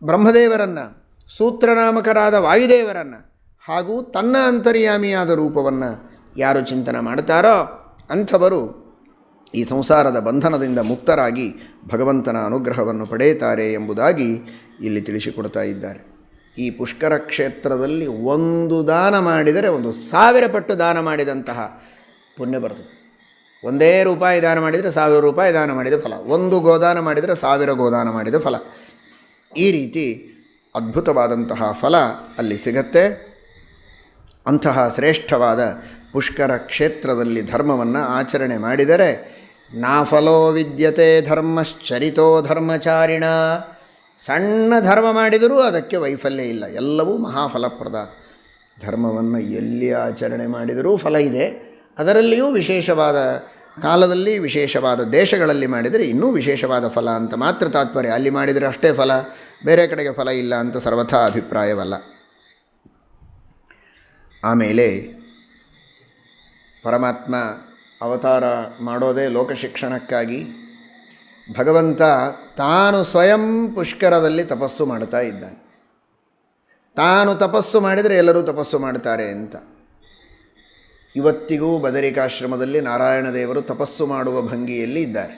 ಬ್ರಹ್ಮದೇವರನ್ನು, ಸೂತ್ರನಾಮಕರಾದ ವಾಯುದೇವರನ್ನು ಹಾಗೂ ತನ್ನ ಅಂತರ್ಯಾಮಿಯಾದ ರೂಪವನ್ನು ಯಾರು ಚಿಂತನೆ ಮಾಡ್ತಾರೋ ಅಂಥವರು ಈ ಸಂಸಾರದ ಬಂಧನದಿಂದ ಮುಕ್ತರಾಗಿ ಭಗವಂತನ ಅನುಗ್ರಹವನ್ನು ಪಡೆಯುತ್ತಾರೆ ಎಂಬುದಾಗಿ ಇಲ್ಲಿ ತಿಳಿಸಿಕೊಡ್ತಾ ಇದ್ದಾರೆ. ಈ ಪುಷ್ಕರ ಕ್ಷೇತ್ರದಲ್ಲಿ ಒಂದು ದಾನ ಮಾಡಿದರೆ 1000 ಪಟ್ಟು ದಾನ ಮಾಡಿದಂತಹ ಪುಣ್ಯ ಬರ್ತದೆ. ಒಂದೇ ರೂಪಾಯಿ ದಾನ ಮಾಡಿದರೆ 1000 ರೂಪಾಯಿ ದಾನ ಮಾಡಿದ ಫಲ, ಒಂದು ಗೋದಾನ ಮಾಡಿದರೆ 1000 ಗೋದಾನ ಮಾಡಿದ ಫಲ. ಈ ರೀತಿ ಅದ್ಭುತವಾದಂತಹ ಫಲ ಅಲ್ಲಿ ಸಿಗತ್ತೆ. ಅಂತಹ ಶ್ರೇಷ್ಠವಾದ ಪುಷ್ಕರ ಕ್ಷೇತ್ರದಲ್ಲಿ ಧರ್ಮವನ್ನು ಆಚರಣೆ ಮಾಡಿದರೆ ನಾಫಲೋ ವಿದ್ಯತೆ ಧರ್ಮಶ್ಚರಿತೋ ಧರ್ಮಚಾರಿಣ. ಸಣ್ಣ ಧರ್ಮ ಮಾಡಿದರೂ ಅದಕ್ಕೆ ವೈಫಲ್ಯ ಇಲ್ಲ, ಎಲ್ಲವೂ ಮಹಾಫಲಪ್ರದ. ಧರ್ಮವನ್ನು ಎಲ್ಲಿ ಆಚರಣೆ ಮಾಡಿದರೂ ಫಲ ಇದೆ. ಅದರಲ್ಲಿಯೂ ವಿಶೇಷವಾದ ಕಾಲದಲ್ಲಿ ವಿಶೇಷವಾದ ದೇಶಗಳಲ್ಲಿ ಮಾಡಿದರೆ ಇನ್ನೂ ವಿಶೇಷವಾದ ಫಲ ಅಂತ ಮಾತ್ರ ತಾತ್ಪರ್ಯ. ಅಲ್ಲಿ ಮಾಡಿದರೆ ಅಷ್ಟೇ ಫಲ, ಬೇರೆ ಕಡೆಗೆ ಫಲ ಇಲ್ಲ ಅಂತ ಸರ್ವಥಾ ಅಭಿಪ್ರಾಯವಲ್ಲ. ಆಮೇಲೆ ಪರಮಾತ್ಮ ಅವತಾರ ಮಾಡೋದೇ ಲೋಕಶಿಕ್ಷಣಕ್ಕಾಗಿ. ಭಗವಂತ ತಾನು ಸ್ವಯಂ ಪುಷ್ಕರದಲ್ಲಿ ತಪಸ್ಸು ಮಾಡ್ತಾ ಇದ್ದಾನೆ. ತಾನು ತಪಸ್ಸು ಮಾಡಿದರೆ ಎಲ್ಲರೂ ತಪಸ್ಸು ಮಾಡ್ತಾರೆ ಅಂತ. ಇವತ್ತಿಗೂ ಬದರಿಕಾಶ್ರಮದಲ್ಲಿ ನಾರಾಯಣ ದೇವರು ತಪಸ್ಸು ಮಾಡುವ ಭಂಗಿಯಲ್ಲಿ ಇದ್ದಾರೆ,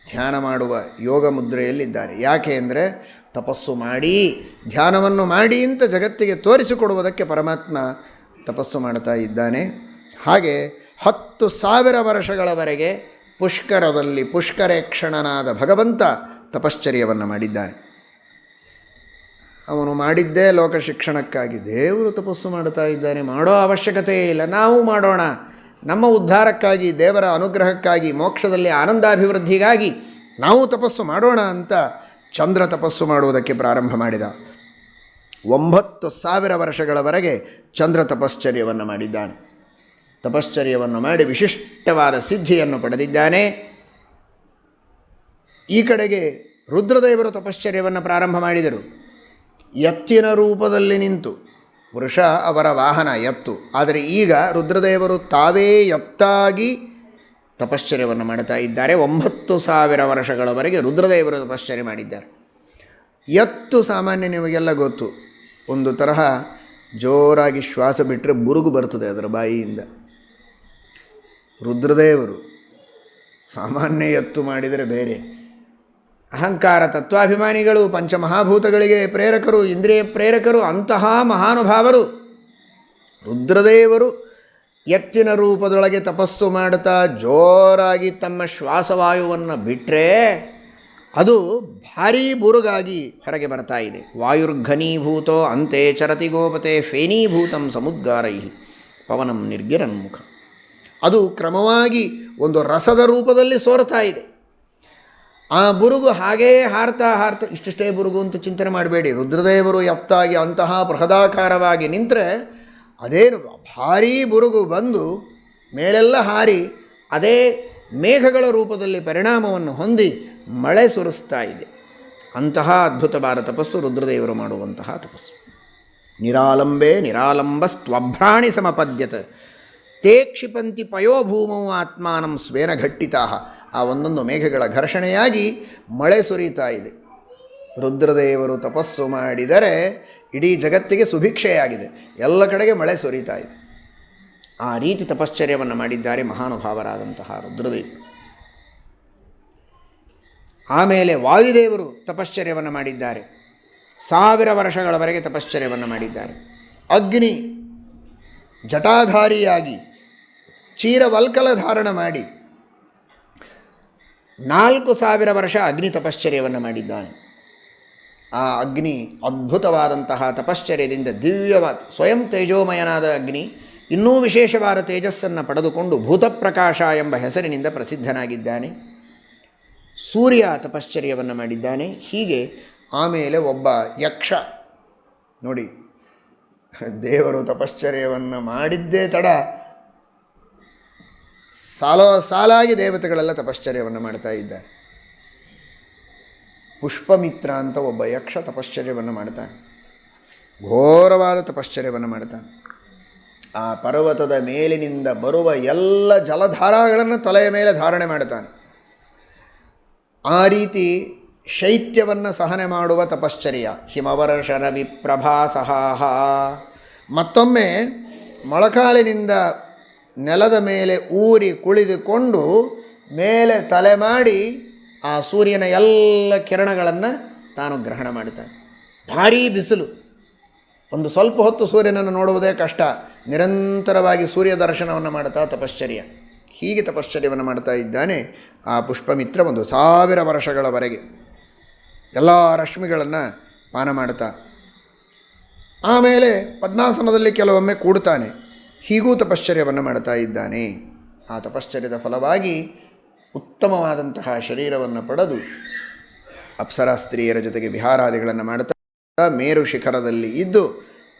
ಧ್ಯಾನ ಮಾಡುವ ಯೋಗ ಮುದ್ರೆಯಲ್ಲಿದ್ದಾರೆ. ಯಾಕೆ ಅಂದರೆ ತಪಸ್ಸು ಮಾಡಿ, ಧ್ಯಾನವನ್ನು ಮಾಡಿ ಅಂತ ಜಗತ್ತಿಗೆ ತೋರಿಸಿಕೊಡುವುದಕ್ಕೆ ಪರಮಾತ್ಮ ತಪಸ್ಸು ಮಾಡ್ತಾ ಇದ್ದಾನೆ. ಹಾಗೆ 10,000 ವರ್ಷಗಳವರೆಗೆ ಪುಷ್ಕರದಲ್ಲಿ ಪುಷ್ಕರೇಕ್ಷಣನಾದ ಭಗವಂತ ತಪಶ್ಚರ್ಯವನ್ನು ಮಾಡಿದ್ದಾನೆ. ಅವನು ಮಾಡಿದ್ದೇ ಲೋಕಶಿಕ್ಷಣಕ್ಕಾಗಿ. ದೇವರು ತಪಸ್ಸು ಮಾಡ್ತಾ ಇದ್ದಾನೆ, ಮಾಡೋ ಅವಶ್ಯಕತೆಯೇ ಇಲ್ಲ, ನಾವು ಮಾಡೋಣ. ನಮ್ಮ ಉದ್ಧಾರಕ್ಕಾಗಿ, ದೇವರ ಅನುಗ್ರಹಕ್ಕಾಗಿ, ಮೋಕ್ಷದಲ್ಲಿ ಆನಂದಾಭಿವೃದ್ಧಿಗಾಗಿ ನಾವು ತಪಸ್ಸು ಮಾಡೋಣ ಅಂತ ಚಂದ್ರ ತಪಸ್ಸು ಮಾಡುವುದಕ್ಕೆ ಪ್ರಾರಂಭ ಮಾಡಿದ. 9,000 ವರ್ಷಗಳವರೆಗೆ ಚಂದ್ರ ತಪಶ್ಚರ್ಯವನ್ನು ಮಾಡಿದ್ದಾನೆ. ತಪಶ್ಚರ್ಯವನ್ನು ಮಾಡಿ ವಿಶಿಷ್ಟವಾದ ಸಿದ್ಧಿಯನ್ನು ಪಡೆದಿದ್ದಾನೆ. ಈ ಕಡೆಗೆ ರುದ್ರದೇವರು ತಪಶ್ಚರ್ಯವನ್ನು ಪ್ರಾರಂಭ ಮಾಡಿದರು. ಎತ್ತಿನ ರೂಪದಲ್ಲಿ ನಿಂತು, ವೃಷ ಅವರ ವಾಹನ ಎತ್ತು, ಆದರೆ ಈಗ ರುದ್ರದೇವರು ತಾವೇ ಎತ್ತಾಗಿ ತಪಶ್ಚರ್ಯವನ್ನು ಮಾಡ್ತಾ ಇದ್ದಾರೆ. 9,000 ವರ್ಷಗಳವರೆಗೆ ರುದ್ರದೇವರು ತಪಶ್ಚರ್ಯ ಮಾಡಿದ್ದಾರೆ. ಎತ್ತು ಸಾಮಾನ್ಯ ನಿಮಗೆಲ್ಲ ಗೊತ್ತು, ಒಂದು ತರಹ ಜೋರಾಗಿ ಶ್ವಾಸ ಬಿಟ್ಟರೆ ಬುರುಗು ಬರ್ತದೆ ಅದರ ಬಾಯಿಯಿಂದ. ರುದ್ರದೇವರು ಸಾಮಾನ್ಯ ಎತ್ತು ಮಾಡಿದರೆ ಬೇರೆ. ಅಹಂಕಾರ ತತ್ವಾಭಿಮಾನಿಗಳು, ಪಂಚಮಹಾಭೂತಗಳಿಗೆ ಪ್ರೇರಕರು, ಇಂದ್ರಿಯ ಪ್ರೇರಕರು, ಅಂತಹ ಮಹಾನುಭಾವರು ರುದ್ರದೇವರು ಎತ್ತಿನ ರೂಪದೊಳಗೆ ತಪಸ್ಸು ಮಾಡುತ್ತಾ ಜೋರಾಗಿ ತಮ್ಮ ಶ್ವಾಸವಾಯುವನ್ನು ಬಿಟ್ಟರೆ ಅದು ಭಾರೀ ಬುರುಗಾಗಿ ಹೊರಗೆ ಬರ್ತಾ ಇದೆ. ವಾಯುರ್ಘನೀಭೂತೋ ಅಂತೆ ಚರತಿ ಗೋಪತೆ ಫೇನೀಭೂತಂ ಸಮುದ್ಗಾರೈ ಪವನಂ ನಿರ್ಗಿರನ್ಮುಖ. ಅದು ಕ್ರಮವಾಗಿ ಒಂದು ರಸದ ರೂಪದಲ್ಲಿ ಸೋರ್ತಾ ಇದೆ. ಆ ಬುರುಗು ಹಾಗೇ ಹಾರ್ತಾ ಹಾರ್ತಾ, ಇಷ್ಟೇ ಬುರುಗು ಅಂತ ಚಿಂತನೆ ಮಾಡಬೇಡಿ. ರುದ್ರದೇವರು ಎತ್ತಾಗಿ ಅಂತಹ ಬೃಹದಾಕಾರವಾಗಿ ನಿಂತರೆ ಅದೇನು ಭಾರೀ ಬುರುಗು ಬಂದು ಮೇಲೆಲ್ಲ ಹಾರಿ ಅದೇ ಮೇಘಗಳ ರೂಪದಲ್ಲಿ ಪರಿಣಾಮವನ್ನು ಹೊಂದಿ ಮಳೆ ಸುರಿಸ್ತಾ ಇದೆ. ಅಂತಹ ಅದ್ಭುತವಾದ ತಪಸ್ಸು ರುದ್ರದೇವರು ಮಾಡುವಂತಹ ತಪಸ್ಸು. ನಿರಾಲಂಬೆ ನಿರಾಲಂಬಸ್ತ್ವಭ್ರಾಣಿ ಸಮಪದ್ಯತ ತೇ ಕ್ಷಿಪಂತಿ ಪಯೋಭೂಮೌ ಆತ್ಮಾನಂ ಸ್ವೇನ ಘಟ್ಟಿತಾ. ಆ ಒಂದೊಂದು ಮೇಘಗಳ ಘರ್ಷಣೆಯಾಗಿ ಮಳೆ ಸುರಿತಾ ಇದೆ. ರುದ್ರದೇವರು ತಪಸ್ಸು ಮಾಡಿದರೆ ಇಡೀ ಜಗತ್ತಿಗೆ ಸುಭಿಕ್ಷೆಯಾಗಿದೆ, ಎಲ್ಲ ಕಡೆಗೆ ಮಳೆ ಸುರಿತಾ ಇದೆ. ಆ ರೀತಿ ತಪಶ್ಚರ್ಯವನ್ನು ಮಾಡಿದ್ದಾರೆ ಮಹಾನುಭಾವರಾದಂತಹ ರುದ್ರದೇವರು. ಆಮೇಲೆ ವಾಯುದೇವರು ತಪಶ್ಚರ್ಯವನ್ನು ಮಾಡಿದ್ದಾರೆ, 1000 ವರ್ಷಗಳವರೆಗೆ ತಪಶ್ಚರ್ಯವನ್ನು ಮಾಡಿದ್ದಾರೆ. ಅಗ್ನಿ ಜಟಾಧಾರಿಯಾಗಿ ಚೀರವಲ್ಕಲ ಧಾರಣ ಮಾಡಿ 4000 ವರ್ಷ ಅಗ್ನಿ ತಪಶ್ಚರ್ಯವನ್ನು ಮಾಡಿದ್ದಾನೆ. ಆ ಅಗ್ನಿ ಅದ್ಭುತವಾದಂತಹ ತಪಶ್ಚರ್ಯದಿಂದ ದಿವ್ಯವಾದ ಸ್ವಯಂ ತೇಜೋಮಯನಾದ ಅಗ್ನಿ ಇನ್ನೂ ವಿಶೇಷವಾದ ತೇಜಸ್ಸನ್ನು ಪಡೆದುಕೊಂಡು ಭೂತಪ್ರಕಾಶ ಎಂಬ ಹೆಸರಿನಿಂದ ಪ್ರಸಿದ್ಧನಾಗಿದ್ದಾನೆ. ಸೂರ್ಯ ತಪಶ್ಚರ್ಯವನ್ನು ಮಾಡಿದ್ದಾನೆ. ಹೀಗೆ ಆಮೇಲೆ ಒಬ್ಬ ಯಕ್ಷ ನೋಡಿ, ದೇವರು ತಪಶ್ಚರ್ಯವನ್ನು ಮಾಡಿದ್ದೇ ತಡ ಸಾಲಾಗಿ ದೇವತೆಗಳೆಲ್ಲ ತಪಶ್ಚರ್ಯವನ್ನು ಮಾಡ್ತಾ ಇದ್ದಾರೆ. ಪುಷ್ಪಮಿತ್ರ ಅಂತ ಒಬ್ಬ ಯಕ್ಷ ತಪಶ್ಚರ್ಯವನ್ನು ಮಾಡ್ತಾನೆ, ಘೋರವಾದ ತಪಶ್ಚರ್ಯವನ್ನು ಮಾಡ್ತಾನೆ. ಆ ಪರ್ವತದ ಮೇಲಿನಿಂದ ಬರುವ ಎಲ್ಲ ಜಲಧಾರಾಗಳನ್ನು ತಲೆಯ ಮೇಲೆ ಧಾರಣೆ ಮಾಡ್ತಾನೆ. ಆ ರೀತಿ ಶೈತ್ಯವನ್ನು ಸಹನೆ ಮಾಡುವ ತಪಶ್ಚರ್ಯ ಹಿಮವರ್ಷರ ವಿಪ್ರಭಾಸಹಾಹ. ಮತ್ತೊಮ್ಮೆ ಮೊಳಕಾಲಿನಿಂದ ನೆಲದ ಮೇಲೆ ಊರಿ ಕುಳಿದುಕೊಂಡು ಮೇಲೆ ತಲೆ ಮಾಡಿ ಆ ಸೂರ್ಯನ ಎಲ್ಲ ಕಿರಣಗಳನ್ನು ತಾನು ಗ್ರಹಣ ಮಾಡ್ತಾನೆ. ಭಾರೀ ಬಿಸಿಲು, ಒಂದು ಸ್ವಲ್ಪ ಹೊತ್ತು ಸೂರ್ಯನನ್ನು ನೋಡುವುದೇ ಕಷ್ಟ, ನಿರಂತರವಾಗಿ ಸೂರ್ಯ ದರ್ಶನವನ್ನು ಮಾಡ್ತಾ ತಪಶ್ಚರ್ಯ. ಹೀಗೆ ತಪಶ್ಚರ್ಯವನ್ನು ಮಾಡ್ತಾ ಇದ್ದಾನೆ ಆ ಪುಷ್ಪಮಿತ್ರ 1000 ವರ್ಷಗಳವರೆಗೆ ಎಲ್ಲ ರಶ್ಮಿಗಳನ್ನು ಪಾನ ಮಾಡ್ತಾ. ಆಮೇಲೆ ಪದ್ಮಾಸನದಲ್ಲಿ ಕೆಲವೊಮ್ಮೆ ಕೂಡ್ತಾನೆ, ಹೀಗೂ ತಪಶ್ಚರ್ಯವನ್ನು ಮಾಡ್ತಾ ಇದ್ದಾನೆ. ಆ ತಪಶ್ಚರ್ಯದ ಫಲವಾಗಿ ಉತ್ತಮವಾದಂತಹ ಶರೀರವನ್ನು ಪಡೆದು ಅಪ್ಸರಾ ಸ್ತ್ರೀಯರ ಜೊತೆಗೆ ವಿಹಾರಾದಿಗಳನ್ನು ಮಾಡ್ತಾ ಮೇರು ಶಿಖರದಲ್ಲಿ ಇದ್ದು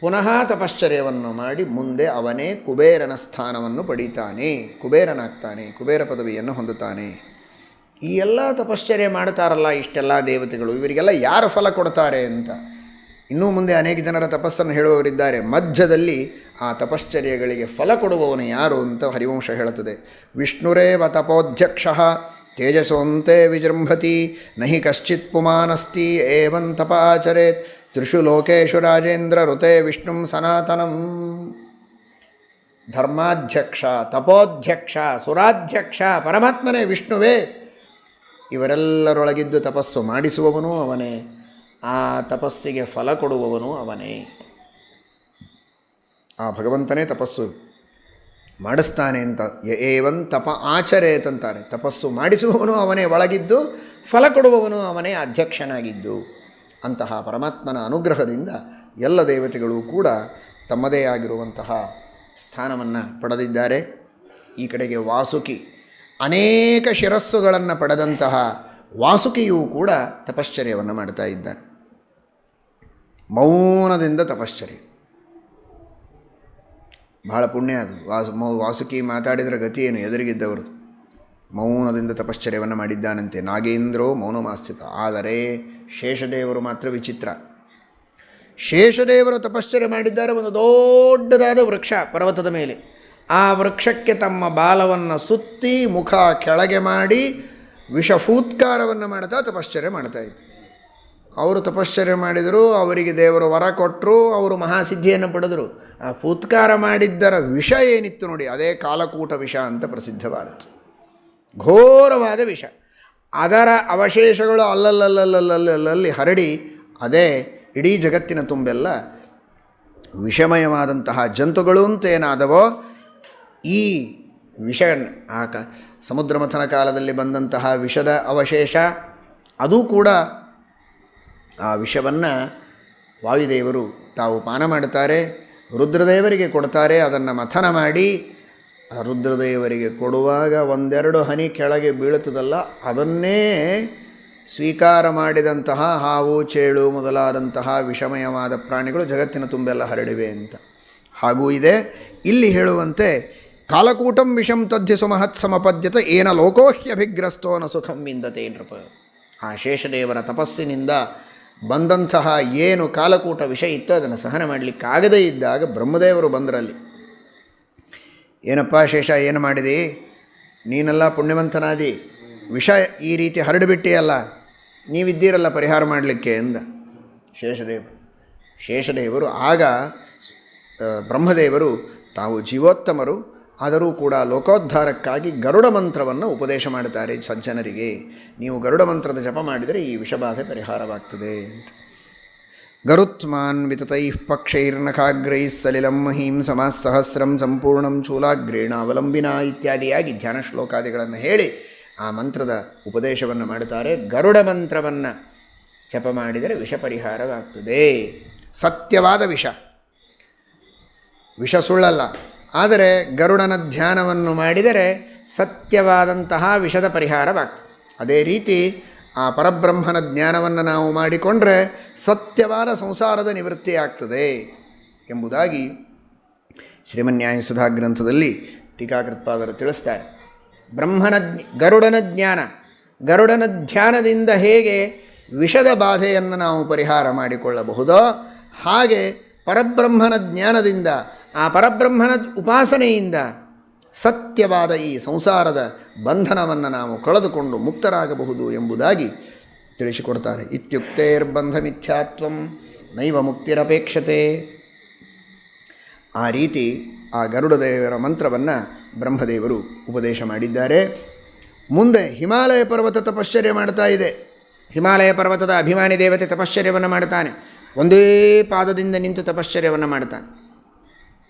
ಪುನಃ ತಪಶ್ಚರ್ಯವನ್ನು ಮಾಡಿ ಮುಂದೆ ಅವನೇ ಕುಬೇರನ ಸ್ಥಾನವನ್ನು ಪಡೀತಾನೆ, ಕುಬೇರನಾಗ್ತಾನೆ, ಕುಬೇರ ಪದವಿಯನ್ನು ಹೊಂದುತ್ತಾನೆ. ಈ ಎಲ್ಲ ತಪಶ್ಚರ್ಯ ಮಾಡ್ತಾರಲ್ಲ ಇಷ್ಟೆಲ್ಲ ದೇವತೆಗಳು, ಇವರಿಗೆಲ್ಲ ಯಾರು ಫಲ ಕೊಡ್ತಾರೆ ಅಂತ ಇನ್ನೂ ಮುಂದೆ ಅನೇಕ ಜನರ ತಪಸ್ಸನ್ನು ಹೇಳುವವರಿದ್ದಾರೆ. ಮಧ್ಯದಲ್ಲಿ ಆ ತಪಶ್ಚರ್ಯಗಳಿಗೆ ಫಲ ಕೊಡುವವನು ಯಾರು ಅಂತ ಹರಿವಂಶ ಹೇಳುತ್ತದೆ. ವಿಷ್ಣುರೇವ ತಪೋಧ್ಯಕ್ಷ ತೇಜಸೋಂತೆ ವಿಜೃಂಭತಿ ನಹಿ ಕಶ್ಚಿತ್ ಪುಮಾನಸ್ತಿ ಏವಂ ತಪ ಆಚರೇತ್ ತ್ರಿಷು ಲೋಕೇಶು ರಾಜೇಂದ್ರ ಋತೆ ವಿಷ್ಣುಂ ಸನಾತನಂ. ಧರ್ಮಾಧ್ಯಕ್ಷ, ತಪೋಧ್ಯಕ್ಷ, ಸುರಾಧ್ಯಕ್ಷ ಪರಮಾತ್ಮನೇ, ವಿಷ್ಣುವೇ. ಇವರೆಲ್ಲರೊಳಗಿದ್ದು ತಪಸ್ಸು ಮಾಡಿಸುವವನು ಅವನೇ, ಆ ತಪಸ್ಸಿಗೆ ಫಲ ಕೊಡುವವನು ಅವನೇ. ಆ ಭಗವಂತನೇ ತಪಸ್ಸು ಮಾಡಿಸ್ತಾನೆ ಅಂತ ಏವಂ ತಪ ಆಚರೇತ್ ಅಂತಾರೆ. ತಪಸ್ಸು ಮಾಡಿಸುವವನು ಅವನೇ, ಒಳಗಿದ್ದು ಫಲ ಕೊಡುವವನು ಅವನೇ, ಅಧ್ಯಕ್ಷನಾಗಿದ್ದು. ಅಂತಹ ಪರಮಾತ್ಮನ ಅನುಗ್ರಹದಿಂದ ಎಲ್ಲ ದೇವತೆಗಳು ಕೂಡ ತಮ್ಮದೇ ಆಗಿರುವಂತಹ ಸ್ಥಾನವನ್ನು ಪಡೆದಿದ್ದಾರೆ. ಈ ಕಡೆಗೆ ವಾಸುಕಿ, ಅನೇಕ ಶಿರಸ್ಸುಗಳನ್ನು ಪಡೆದಂತಹ ವಾಸುಕಿಯೂ ಕೂಡ ತಪಶ್ಚರ್ಯವನ್ನು ಮಾಡ್ತಾ ಇದ್ದಾನೆ. ಮೌನದಿಂದ ತಪಶ್ಚರ್ಯ ಬಹಳ ಪುಣ್ಯ ಅದು. ವಾಸುಕಿ ಮಾತಾಡಿದರೆ ಗತಿ ಏನು ಎದುರಿಗಿದ್ದವರು. ಮೌನದಿಂದ ತಪಶ್ಚರ್ಯವನ್ನು ಮಾಡಿದ್ದಾನಂತೆ. ನಾಗೇಂದ್ರೋ ಮೌನಮಾಸ್ಥಿತ. ಆದರೆ ಶೇಷದೇವರು ಮಾತ್ರ ವಿಚಿತ್ರ. ಶೇಷದೇವರು ತಪಶ್ಚರ್ಯ ಮಾಡಿದ್ದಾರೆ. ಒಂದು ದೊಡ್ಡದಾದ ವೃಕ್ಷ ಪರ್ವತದ ಮೇಲೆ, ಆ ವೃಕ್ಷಕ್ಕೆ ತಮ್ಮ ಬಾಲವನ್ನು ಸುತ್ತಿ ಮುಖ ಕೆಳಗೆ ಮಾಡಿ ವಿಷಫೂತ್ಕಾರವನ್ನು ಮಾಡ್ತಾ ತಪಶ್ಚರ್ಯ ಮಾಡ್ತಾಯಿದ್ರು. ಅವರು ತಪಶ್ಚರ್ಯ ಮಾಡಿದರು, ಅವರಿಗೆ ದೇವರು ವರ ಕೊಟ್ಟರು, ಅವರು ಮಹಾಸಿದ್ಧಿಯನ್ನು ಪಡೆದರು. ಆ ಫೂತ್ಕಾರ ಮಾಡಿದ್ದರ ವಿಷ ಏನಿತ್ತು ನೋಡಿ, ಅದೇ ಕಾಲಕೂಟ ವಿಷ ಅಂತ ಪ್ರಸಿದ್ಧವಾದದ್ದು. ಘೋರವಾದ ವಿಷ. ಅದರ ಅವಶೇಷಗಳು ಅಲ್ಲಲ್ಲಿ ಹರಡಿ ಅದೇ ಇಡೀ ಜಗತ್ತಿನ ತುಂಬೆಲ್ಲ ವಿಷಮಯವಾದಂತಹ ಜಂತುಗಳು ಅಂತೇನಾದವೋ ಈ ವಿಷ ಸಮುದ್ರ ಮಥನ ಕಾಲದಲ್ಲಿ ಬಂದಂತಹ ವಿಷದ ಅವಶೇಷ, ಅದು ಕೂಡ ಆ ವಿಷವನ್ನು ವಾಯುದೇವರು ತಾವು ಪಾನ ಮಾಡುತ್ತಾರೆ, ರುದ್ರದೇವರಿಗೆ ಕೊಡ್ತಾರೆ. ಅದನ್ನು ಮಥನ ಮಾಡಿ ಆ ರುದ್ರದೇವರಿಗೆ ಕೊಡುವಾಗ ಒಂದೆರಡು ಹನಿ ಕೆಳಗೆ ಬೀಳುತ್ತದಲ್ಲ, ಅದನ್ನೇ ಸ್ವೀಕಾರ ಮಾಡಿದಂತಹ ಹಾವು, ಚೇಳು ಮೊದಲಾದಂತಹ ವಿಷಮಯವಾದ ಪ್ರಾಣಿಗಳು ಜಗತ್ತಿನ ತುಂಬೆಲ್ಲ ಹರಡಿವೆ ಅಂತ. ಹಾಗೂ ಇದೆ ಇಲ್ಲಿ ಹೇಳುವಂತೆ ಕಾಲಕೂಟಂ ವಿಷಂ ತದ್ಯ ಸುಮಹತ್ ಸಮಪದ್ಯತ ಏನ ಲೋಕೋಹ್ಯಭಿಗ್ರಸ್ತೋ ನ ಸುಖಂ ವಿಂದತೆ ನೃಪ. ಆ ಶೇಷದೇವರ ತಪಸ್ಸಿನಿಂದ ಬಂದಂತಹ ಏನು ಕಾಲಕೂಟ ವಿಷ ಇತ್ತು ಅದನ್ನು ಸಹನ ಮಾಡಲಿಕ್ಕಾಗದೇ ಇದ್ದಾಗ ಬ್ರಹ್ಮದೇವರು ಬಂದರಲ್ಲಿ. ಏನಪ್ಪ ಶೇಷ, ಏನು ಮಾಡಿದಿ? ನೀನೆಲ್ಲ ಪುಣ್ಯವಂತನಾದಿ, ವಿಷ ಈ ರೀತಿ ಹರಡಿಬಿಟ್ಟಿಯಲ್ಲ, ನೀವಿದ್ದೀರಲ್ಲ ಪರಿಹಾರ ಮಾಡಲಿಕ್ಕೆ ಎಂದ ಶೇಷದೇವರು. ಆಗ ಬ್ರಹ್ಮದೇವರು ತಾವು ಜೀವೋತ್ತಮರು, ಆದರೂ ಕೂಡ ಲೋಕೋದ್ಧಾರಕ್ಕಾಗಿ ಗರುಡ ಮಂತ್ರವನ್ನು ಉಪದೇಶ ಮಾಡುತ್ತಾರೆ ಸಜ್ಜನರಿಗೆ. ನೀವು ಗರುಡ ಮಂತ್ರದ ಜಪ ಮಾಡಿದರೆ ಈ ವಿಷಬಾಧೆ ಪರಿಹಾರವಾಗ್ತದೆ ಅಂತ. ಗರುತ್ಮಾನ್ ವಿತತೈಃ ಪಕ್ಷೈರ್ನಖಾಗ್ರೈಃ ಸಲಿಲಂ ಮಹೀಂ ಸಮಾಸಹಸ್ರಂ ಸಂಪೂರ್ಣಂ ಚೂಲಾಗ್ರೇಣ ಅವಲಂಬಿನ ಇತ್ಯಾದಿಯಾಗಿ ಧ್ಯಾನ ಶ್ಲೋಕಾದಿಗಳನ್ನು ಹೇಳಿ ಆ ಮಂತ್ರದ ಉಪದೇಶವನ್ನು ಮಾಡುತ್ತಾರೆ. ಗರುಡ ಮಂತ್ರವನ್ನು ಜಪ ಮಾಡಿದರೆ ವಿಷ ಪರಿಹಾರವಾಗ್ತದೆ. ಸತ್ಯವಾದ ವಿಷ ಸುಳ್ಳಲ್ಲ. ಆದರೆ ಗರುಡನ ಧ್ಯಾನವನ್ನು ಮಾಡಿದರೆ ಸತ್ಯವಾದಂತಹ ವಿಷದ ಪರಿಹಾರವಾಗ್ತದೆ. ಅದೇ ರೀತಿ ಆ ಪರಬ್ರಹ್ಮನ ಜ್ಞಾನವನ್ನು ನಾವು ಮಾಡಿಕೊಂಡ್ರೆ ಸತ್ಯವಾದ ಸಂಸಾರದ ನಿವೃತ್ತಿ ಆಗ್ತದೆ ಎಂಬುದಾಗಿ ಶ್ರೀಮನ್ಯಾಯಸುಧಾ ಗ್ರಂಥದಲ್ಲಿ ಟೀಕಾಕೃತ್ಪಾದರು ತಿಳಿಸ್ತಾರೆ. ಗರುಡನ ಧ್ಯಾನದಿಂದ ಹೇಗೆ ವಿಷದ ಬಾಧೆಯನ್ನು ನಾವು ಪರಿಹಾರ ಮಾಡಿಕೊಳ್ಳಬಹುದೋ ಹಾಗೆ ಪರಬ್ರಹ್ಮನ ಜ್ಞಾನದಿಂದ, ಆ ಪರಬ್ರಹ್ಮನ ಉಪಾಸನೆಯಿಂದ ಸತ್ಯವಾದ ಈ ಸಂಸಾರದ ಬಂಧನವನ್ನು ನಾವು ಕಳೆದುಕೊಂಡು ಮುಕ್ತರಾಗಬಹುದು ಎಂಬುದಾಗಿ ತಿಳಿಸಿಕೊಡ್ತಾರೆ. ಇತ್ಯುಕ್ತೇರ್ಬಂಧ ಮಿಥ್ಯಾತ್ವಂ ನೈವ ಮುಕ್ತಿರಪೇಕ್ಷತೆ. ಆ ರೀತಿ ಆ ಗರುಡದೇವರ ಮಂತ್ರವನ್ನು ಬ್ರಹ್ಮದೇವರು ಉಪದೇಶ ಮಾಡಿದ್ದಾರೆ. ಮುಂದೆ ಹಿಮಾಲಯ ಪರ್ವತ ತಪಶ್ಚರ್ಯ ಮಾಡ್ತಾ ಇದೆ. ಹಿಮಾಲಯ ಪರ್ವತದ ಅಭಿಮಾನಿ ದೇವತೆ ತಪಶ್ಚರ್ಯವನ್ನು ಮಾಡ್ತಾನೆ. ಒಂದೇ ಪಾದದಿಂದ ನಿಂತು ತಪಶ್ಚರ್ಯವನ್ನು ಮಾಡ್ತಾನೆ.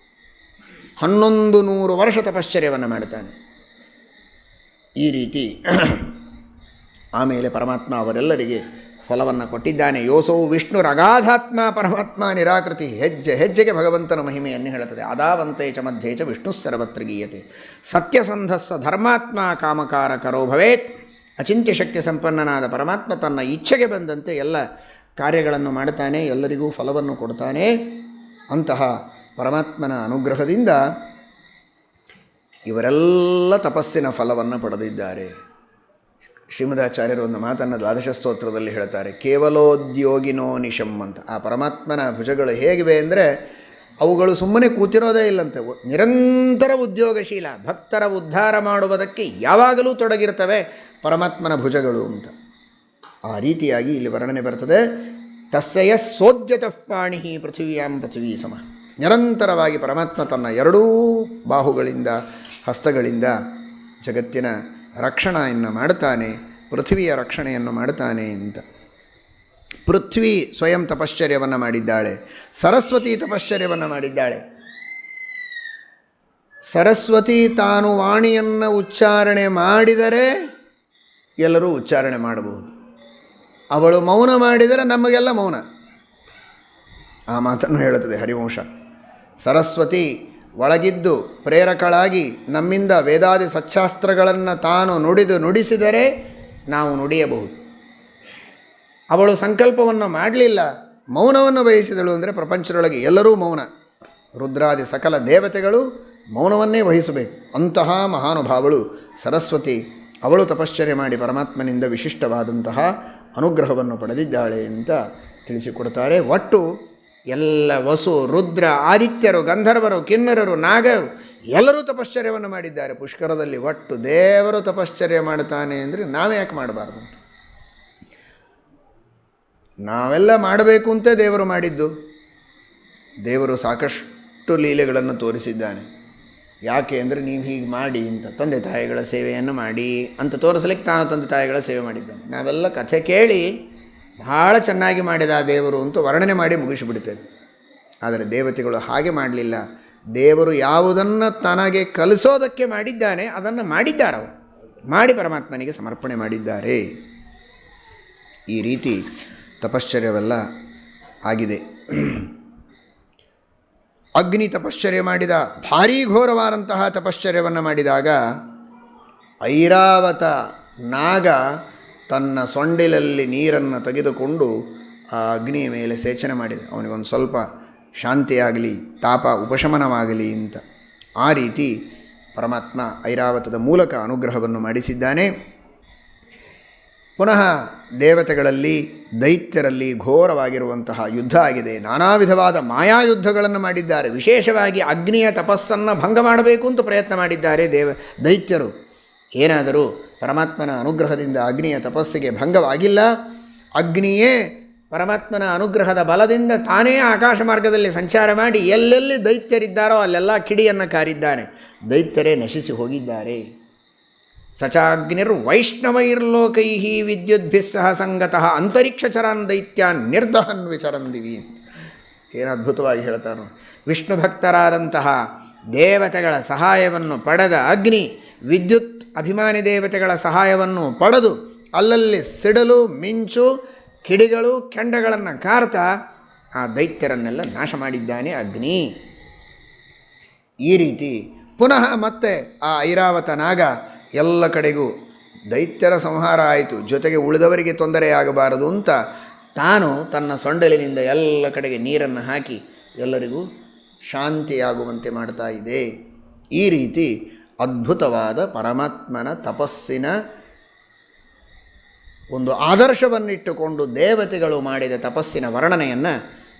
1100 ವರ್ಷ ತಪಶ್ಚರ್ಯವನ್ನು ಮಾಡ್ತಾನೆ. ಈ ರೀತಿ ಆಮೇಲೆ ಪರಮಾತ್ಮ ಅವರೆಲ್ಲರಿಗೆ ಫಲವನ್ನು ಕೊಟ್ಟಿದ್ದಾನೆ. ಯೋಸೌ ವಿಷ್ಣು ರಗಾಧಾತ್ಮ ಪರಮಾತ್ಮ ನಿರಾಕೃತಿ. ಹೆಜ್ಜೆ ಹೆಜ್ಜೆಗೆ ಭಗವಂತನ ಮಹಿಮೆಯನ್ನು ಹೇಳುತ್ತದೆ. ಆದಾವಂತೆ ಚ ಮಧ್ಯೆ ಚ ವಿಷ್ಣು ಸರ್ವತ್ರ ಗೀಯತೆ. ಸತ್ಯಸಂಧಸ್ಸ ಧರ್ಮಾತ್ಮ ಕಾಮಕಾರ ಕರೋ ಭವೇತ್. ಅಚಿಂತ್ಯ ಶಕ್ತಿ ಸಂಪನ್ನನಾದ ಪರಮಾತ್ಮ ತನ್ನ ಇಚ್ಛೆಗೆ ಬಂದಂತೆ ಎಲ್ಲ ಕಾರ್ಯಗಳನ್ನು ಮಾಡುತ್ತಾನೆ, ಎಲ್ಲರಿಗೂ ಫಲವನ್ನು ಕೊಡ್ತಾನೆ. ಅಂತಹ ಪರಮಾತ್ಮನ ಅನುಗ್ರಹದಿಂದ ಇವರೆಲ್ಲ ತಪಸ್ಸಿನ ಫಲವನ್ನು ಪಡೆದಿದ್ದಾರೆ. ಶ್ರೀಮದಾಚಾರ್ಯರು ಒಂದು ಮಾತನ್ನು ದ್ವಾದಶ ಸ್ತೋತ್ರದಲ್ಲಿ ಹೇಳ್ತಾರೆ, ಕೇವಲೋದ್ಯೋಗಿನೋ ನಿಶಂ ಅಂತ. ಆ ಪರಮಾತ್ಮನ ಭುಜಗಳು ಹೇಗಿವೆ ಅಂದರೆ ಅವುಗಳು ಸುಮ್ಮನೆ ಕೂತಿರೋದೇ ಇಲ್ಲಂತೆ, ನಿರಂತರ ಉದ್ಯೋಗಶೀಲ, ಭಕ್ತರ ಉದ್ಧಾರ ಮಾಡುವುದಕ್ಕೆ ಯಾವಾಗಲೂ ತೊಡಗಿರ್ತವೆ ಪರಮಾತ್ಮನ ಭುಜಗಳು ಅಂತ. ಆ ರೀತಿಯಾಗಿ ಇಲ್ಲಿ ವರ್ಣನೆ ಬರ್ತದೆ. ತಸ್ಯ ಸೋದ್ಯತಃ ಪಾಣಿ ಪೃಥಿವ್ಯಾಂ ಪೃಥಿವೀ ಸಮ. ನಿರಂತರವಾಗಿ ಪರಮಾತ್ಮ ತನ್ನ ಎರಡೂ ಬಾಹುಗಳಿಂದ, ಹಸ್ತಗಳಿಂದ ಜಗತ್ತಿನ ರಕ್ಷಣೆಯನ್ನು ಮಾಡುತ್ತಾನೆ, ಪೃಥ್ವಿಯ ರಕ್ಷಣೆಯನ್ನು ಮಾಡುತ್ತಾನೆ ಅಂತ. ಪೃಥ್ವಿ ಸ್ವಯಂ ತಪಶ್ಚರ್ಯವನ್ನು ಮಾಡಿದ್ದಾಳೆ, ಸರಸ್ವತಿ ತಪಶ್ಚರ್ಯವನ್ನು ಮಾಡಿದ್ದಾಳೆ. ಸರಸ್ವತಿ ತಾನು ವಾಣಿಯನ್ನು ಉಚ್ಚಾರಣೆ ಮಾಡಿದರೆ ಎಲ್ಲರೂ ಉಚ್ಚಾರಣೆ ಮಾಡಬಹುದು. ಅವಳು ಮೌನ ಮಾಡಿದರೆ ನಮಗೆಲ್ಲ ಮೌನ. ಆ ಮಾತನ್ನು ಹೇಳುತ್ತದೆ ಹರಿವಂಶ. ಸರಸ್ವತಿ ಒಳಗಿದ್ದು ಪ್ರೇರಕಳಾಗಿ ನಮ್ಮಿಂದ ವೇದಾದಿ ಸಚ್ಚಾಸ್ತ್ರಗಳನ್ನು ತಾನು ನುಡಿಸಿದರೆ ನಾವು ನುಡಿಯಬಹುದು. ಅವಳು ಸಂಕಲ್ಪವನ್ನು ಮಾಡಲಿಲ್ಲ, ಮೌನವನ್ನು ವಹಿಸಿದಳು ಅಂದರೆ ಪ್ರಪಂಚದೊಳಗೆ ಎಲ್ಲರೂ ಮೌನ. ರುದ್ರಾದಿ ಸಕಲ ದೇವತೆಗಳು ಮೌನವನ್ನೇ ವಹಿಸಬೇಕು. ಅಂತಹ ಮಹಾನುಭಾವಳು ಸರಸ್ವತಿ. ಅವಳು ತಪಶ್ಚರ್ಯ ಮಾಡಿ ಪರಮಾತ್ಮನಿಂದ ವಿಶಿಷ್ಟವಾದಂತಹ ಅನುಗ್ರಹವನ್ನು ಪಡೆದಿದ್ದಾಳೆ ಅಂತ ತಿಳಿಸಿಕೊಡ್ತಾರೆ. ಒಟ್ಟು ಎಲ್ಲ ವಸು, ರುದ್ರ, ಆದಿತ್ಯರು, ಗಂಧರ್ವರು, ಕಿನ್ನರರು, ನಾಗರು ಎಲ್ಲರೂ ತಪಶ್ಚರ್ಯವನ್ನು ಮಾಡಿದ್ದಾರೆ ಪುಷ್ಕರದಲ್ಲಿ. ಒಟ್ಟು ದೇವರು ತಪಶ್ಚರ್ಯ ಮಾಡುತ್ತಾನೆ ಅಂದರೆ ನಾವೇ ಯಾಕೆ ಮಾಡಬಾರ್ದು ಅಂತ. ನಾವೆಲ್ಲ ಮಾಡಬೇಕು ಅಂತ ದೇವರು ಮಾಡಿದ್ದು. ದೇವರು ಸಾಕಷ್ಟು ಲೀಲೆಗಳನ್ನು ತೋರಿಸಿದ್ದಾನೆ. ಯಾಕೆ ಅಂದರೆ ನೀವು ಹೀಗೆ ಮಾಡಿ ಅಂತ, ತಂದೆ ತಾಯಿಗಳ ಸೇವೆಯನ್ನು ಮಾಡಿ ಅಂತ ತೋರಿಸಲಿಕ್ಕೆ ತಾನು ತಂದೆ ತಾಯಿಗಳ ಸೇವೆ ಮಾಡಿದ್ದಾನೆ. ನಾವೆಲ್ಲ ಕಥೆ ಕೇಳಿ ಭಾಳ ಚೆನ್ನಾಗಿ ಮಾಡಿದ ಆ ದೇವರು ಅಂತ ವರ್ಣನೆ ಮಾಡಿ ಮುಗಿಸಿಬಿಡ್ತೇವೆ. ಆದರೆ ದೇವತೆಗಳು ಹಾಗೆ ಮಾಡಲಿಲ್ಲ. ದೇವರು ಯಾವುದನ್ನು ತನಗೆ ಕಲಿಸೋದಕ್ಕೆ ಮಾಡಿದ್ದಾನೆ ಅದನ್ನು ಮಾಡಿದ್ದಾರೆ. ಅವರು ಮಾಡಿ ಪರಮಾತ್ಮನಿಗೆ ಸಮರ್ಪಣೆ ಮಾಡಿದ್ದಾರೆ. ಈ ರೀತಿ ತಪಶ್ಚರ್ಯವೆಲ್ಲ ಆಗಿದೆ. ಅಗ್ನಿ ತಪಶ್ಚರ್ಯ ಮಾಡಿದ, ಭಾರೀ ಘೋರವಾದಂತಹ ತಪಶ್ಚರ್ಯವನ್ನು ಮಾಡಿದಾಗ ಐರಾವತ ನಾಗ ತನ್ನ ಸೊಂಡಿಲಲ್ಲಿ ನೀರನ್ನು ತೆಗೆದುಕೊಂಡು ಆ ಅಗ್ನಿಯ ಮೇಲೆ ಸೇಚನೆ ಮಾಡಿದ. ಅವನಿಗೊಂದು ಸ್ವಲ್ಪ ಶಾಂತಿಯಾಗಲಿ, ತಾಪ ಉಪಶಮನವಾಗಲಿ ಅಂತ. ಆ ರೀತಿ ಪರಮಾತ್ಮ ಐರಾವತದ ಮೂಲಕ ಅನುಗ್ರಹವನ್ನು ಮಾಡಿಸಿದ್ದಾನೆ. ಪುನಃ ದೇವತೆಗಳಲ್ಲಿ, ದೈತ್ಯರಲ್ಲಿ ಘೋರವಾಗಿರುವಂತಹ ಯುದ್ಧ ಆಗಿದೆ. ನಾನಾ ವಿಧವಾದ ಮಾಯಾಯುದ್ಧಗಳನ್ನು ಮಾಡಿದ್ದಾರೆ. ವಿಶೇಷವಾಗಿ ಅಗ್ನಿಯ ತಪಸ್ಸನ್ನು ಭಂಗ ಮಾಡಬೇಕು ಅಂತ ಪ್ರಯತ್ನ ಮಾಡಿದ್ದಾರೆ ದೈತ್ಯರು. ಏನಾದರೂ ಪರಮಾತ್ಮನ ಅನುಗ್ರಹದಿಂದ ಅಗ್ನಿಯ ತಪಸ್ಸಿಗೆ ಭಂಗವಾಗಿಲ್ಲ. ಅಗ್ನಿಯೇ ಪರಮಾತ್ಮನ ಅನುಗ್ರಹದ ಬಲದಿಂದ ತಾನೇ ಆಕಾಶ ಮಾರ್ಗದಲ್ಲಿ ಸಂಚಾರ ಮಾಡಿ ಎಲ್ಲೆಲ್ಲಿ ದೈತ್ಯರಿದ್ದಾರೋ ಅಲ್ಲೆಲ್ಲ ಕಿಡಿಯನ್ನು ಕಾರಿದ್ದಾನೆ. ದೈತ್ಯರೇ ನಶಿಸಿ ಹೋಗಿದ್ದಾರೆ. ಸಚಾಗ್ನಿರ್ವೈಷ್ಣವೈರ್ಲೋಕೈ ವಿದ್ಯುದ್ಭಿಸ್ಸಹ ಸಂಗತಃ ಅಂತರಿಕ್ಷಚರಾನ್ ದೈತ್ಯಾನ್ ನಿರ್ದಹನ್ ವಿಚರಂದಿವಿ. ಏನು ಅದ್ಭುತವಾಗಿ ಹೇಳ್ತಾರೋ. ವಿಷ್ಣು ಭಕ್ತರಾದಂತಹ ದೇವತೆಗಳ ಸಹಾಯವನ್ನು ಪಡೆದ ಅಗ್ನಿ ವಿದ್ಯುತ್ ಅಭಿಮಾನಿ ದೇವತೆಗಳ ಸಹಾಯವನ್ನು ಪಡೆದು ಅಲ್ಲಲ್ಲಿ ಸಿಡಲು ಮಿಂಚು ಕಿಡಿಗಳು ಕೆಂಡಗಳನ್ನು ಕಾರ್ತಾ ಆ ದೈತ್ಯರನ್ನೆಲ್ಲ ನಾಶ ಮಾಡಿದ್ದಾನೆ ಅಗ್ನಿ. ಈ ರೀತಿ ಪುನಃ ಮತ್ತೆ ಆ ಐರಾವತ ನಾಗ ಎಲ್ಲ ಕಡೆಗೂ ದೈತ್ಯರ ಸಂಹಾರ ಆಯಿತು, ಜೊತೆಗೆ ಉಳಿದವರಿಗೆ ತೊಂದರೆಯಾಗಬಾರದು ಅಂತ ತಾನು ತನ್ನ ಸೊಂಡಲಿನಿಂದ ಎಲ್ಲ ಕಡೆಗೆ ನೀರನ್ನು ಹಾಕಿ ಎಲ್ಲರಿಗೂ ಶಾಂತಿಯಾಗುವಂತೆ ಮಾಡ್ತಾ ಇದೆ. ಈ ರೀತಿ ಅದ್ಭುತವಾದ ಪರಮಾತ್ಮನ ತಪಸ್ಸಿನ ಒಂದು ಆದರ್ಶವನ್ನಿಟ್ಟುಕೊಂಡು ದೇವತೆಗಳು ಮಾಡಿದ ತಪಸ್ಸಿನ ವರ್ಣನೆಯನ್ನು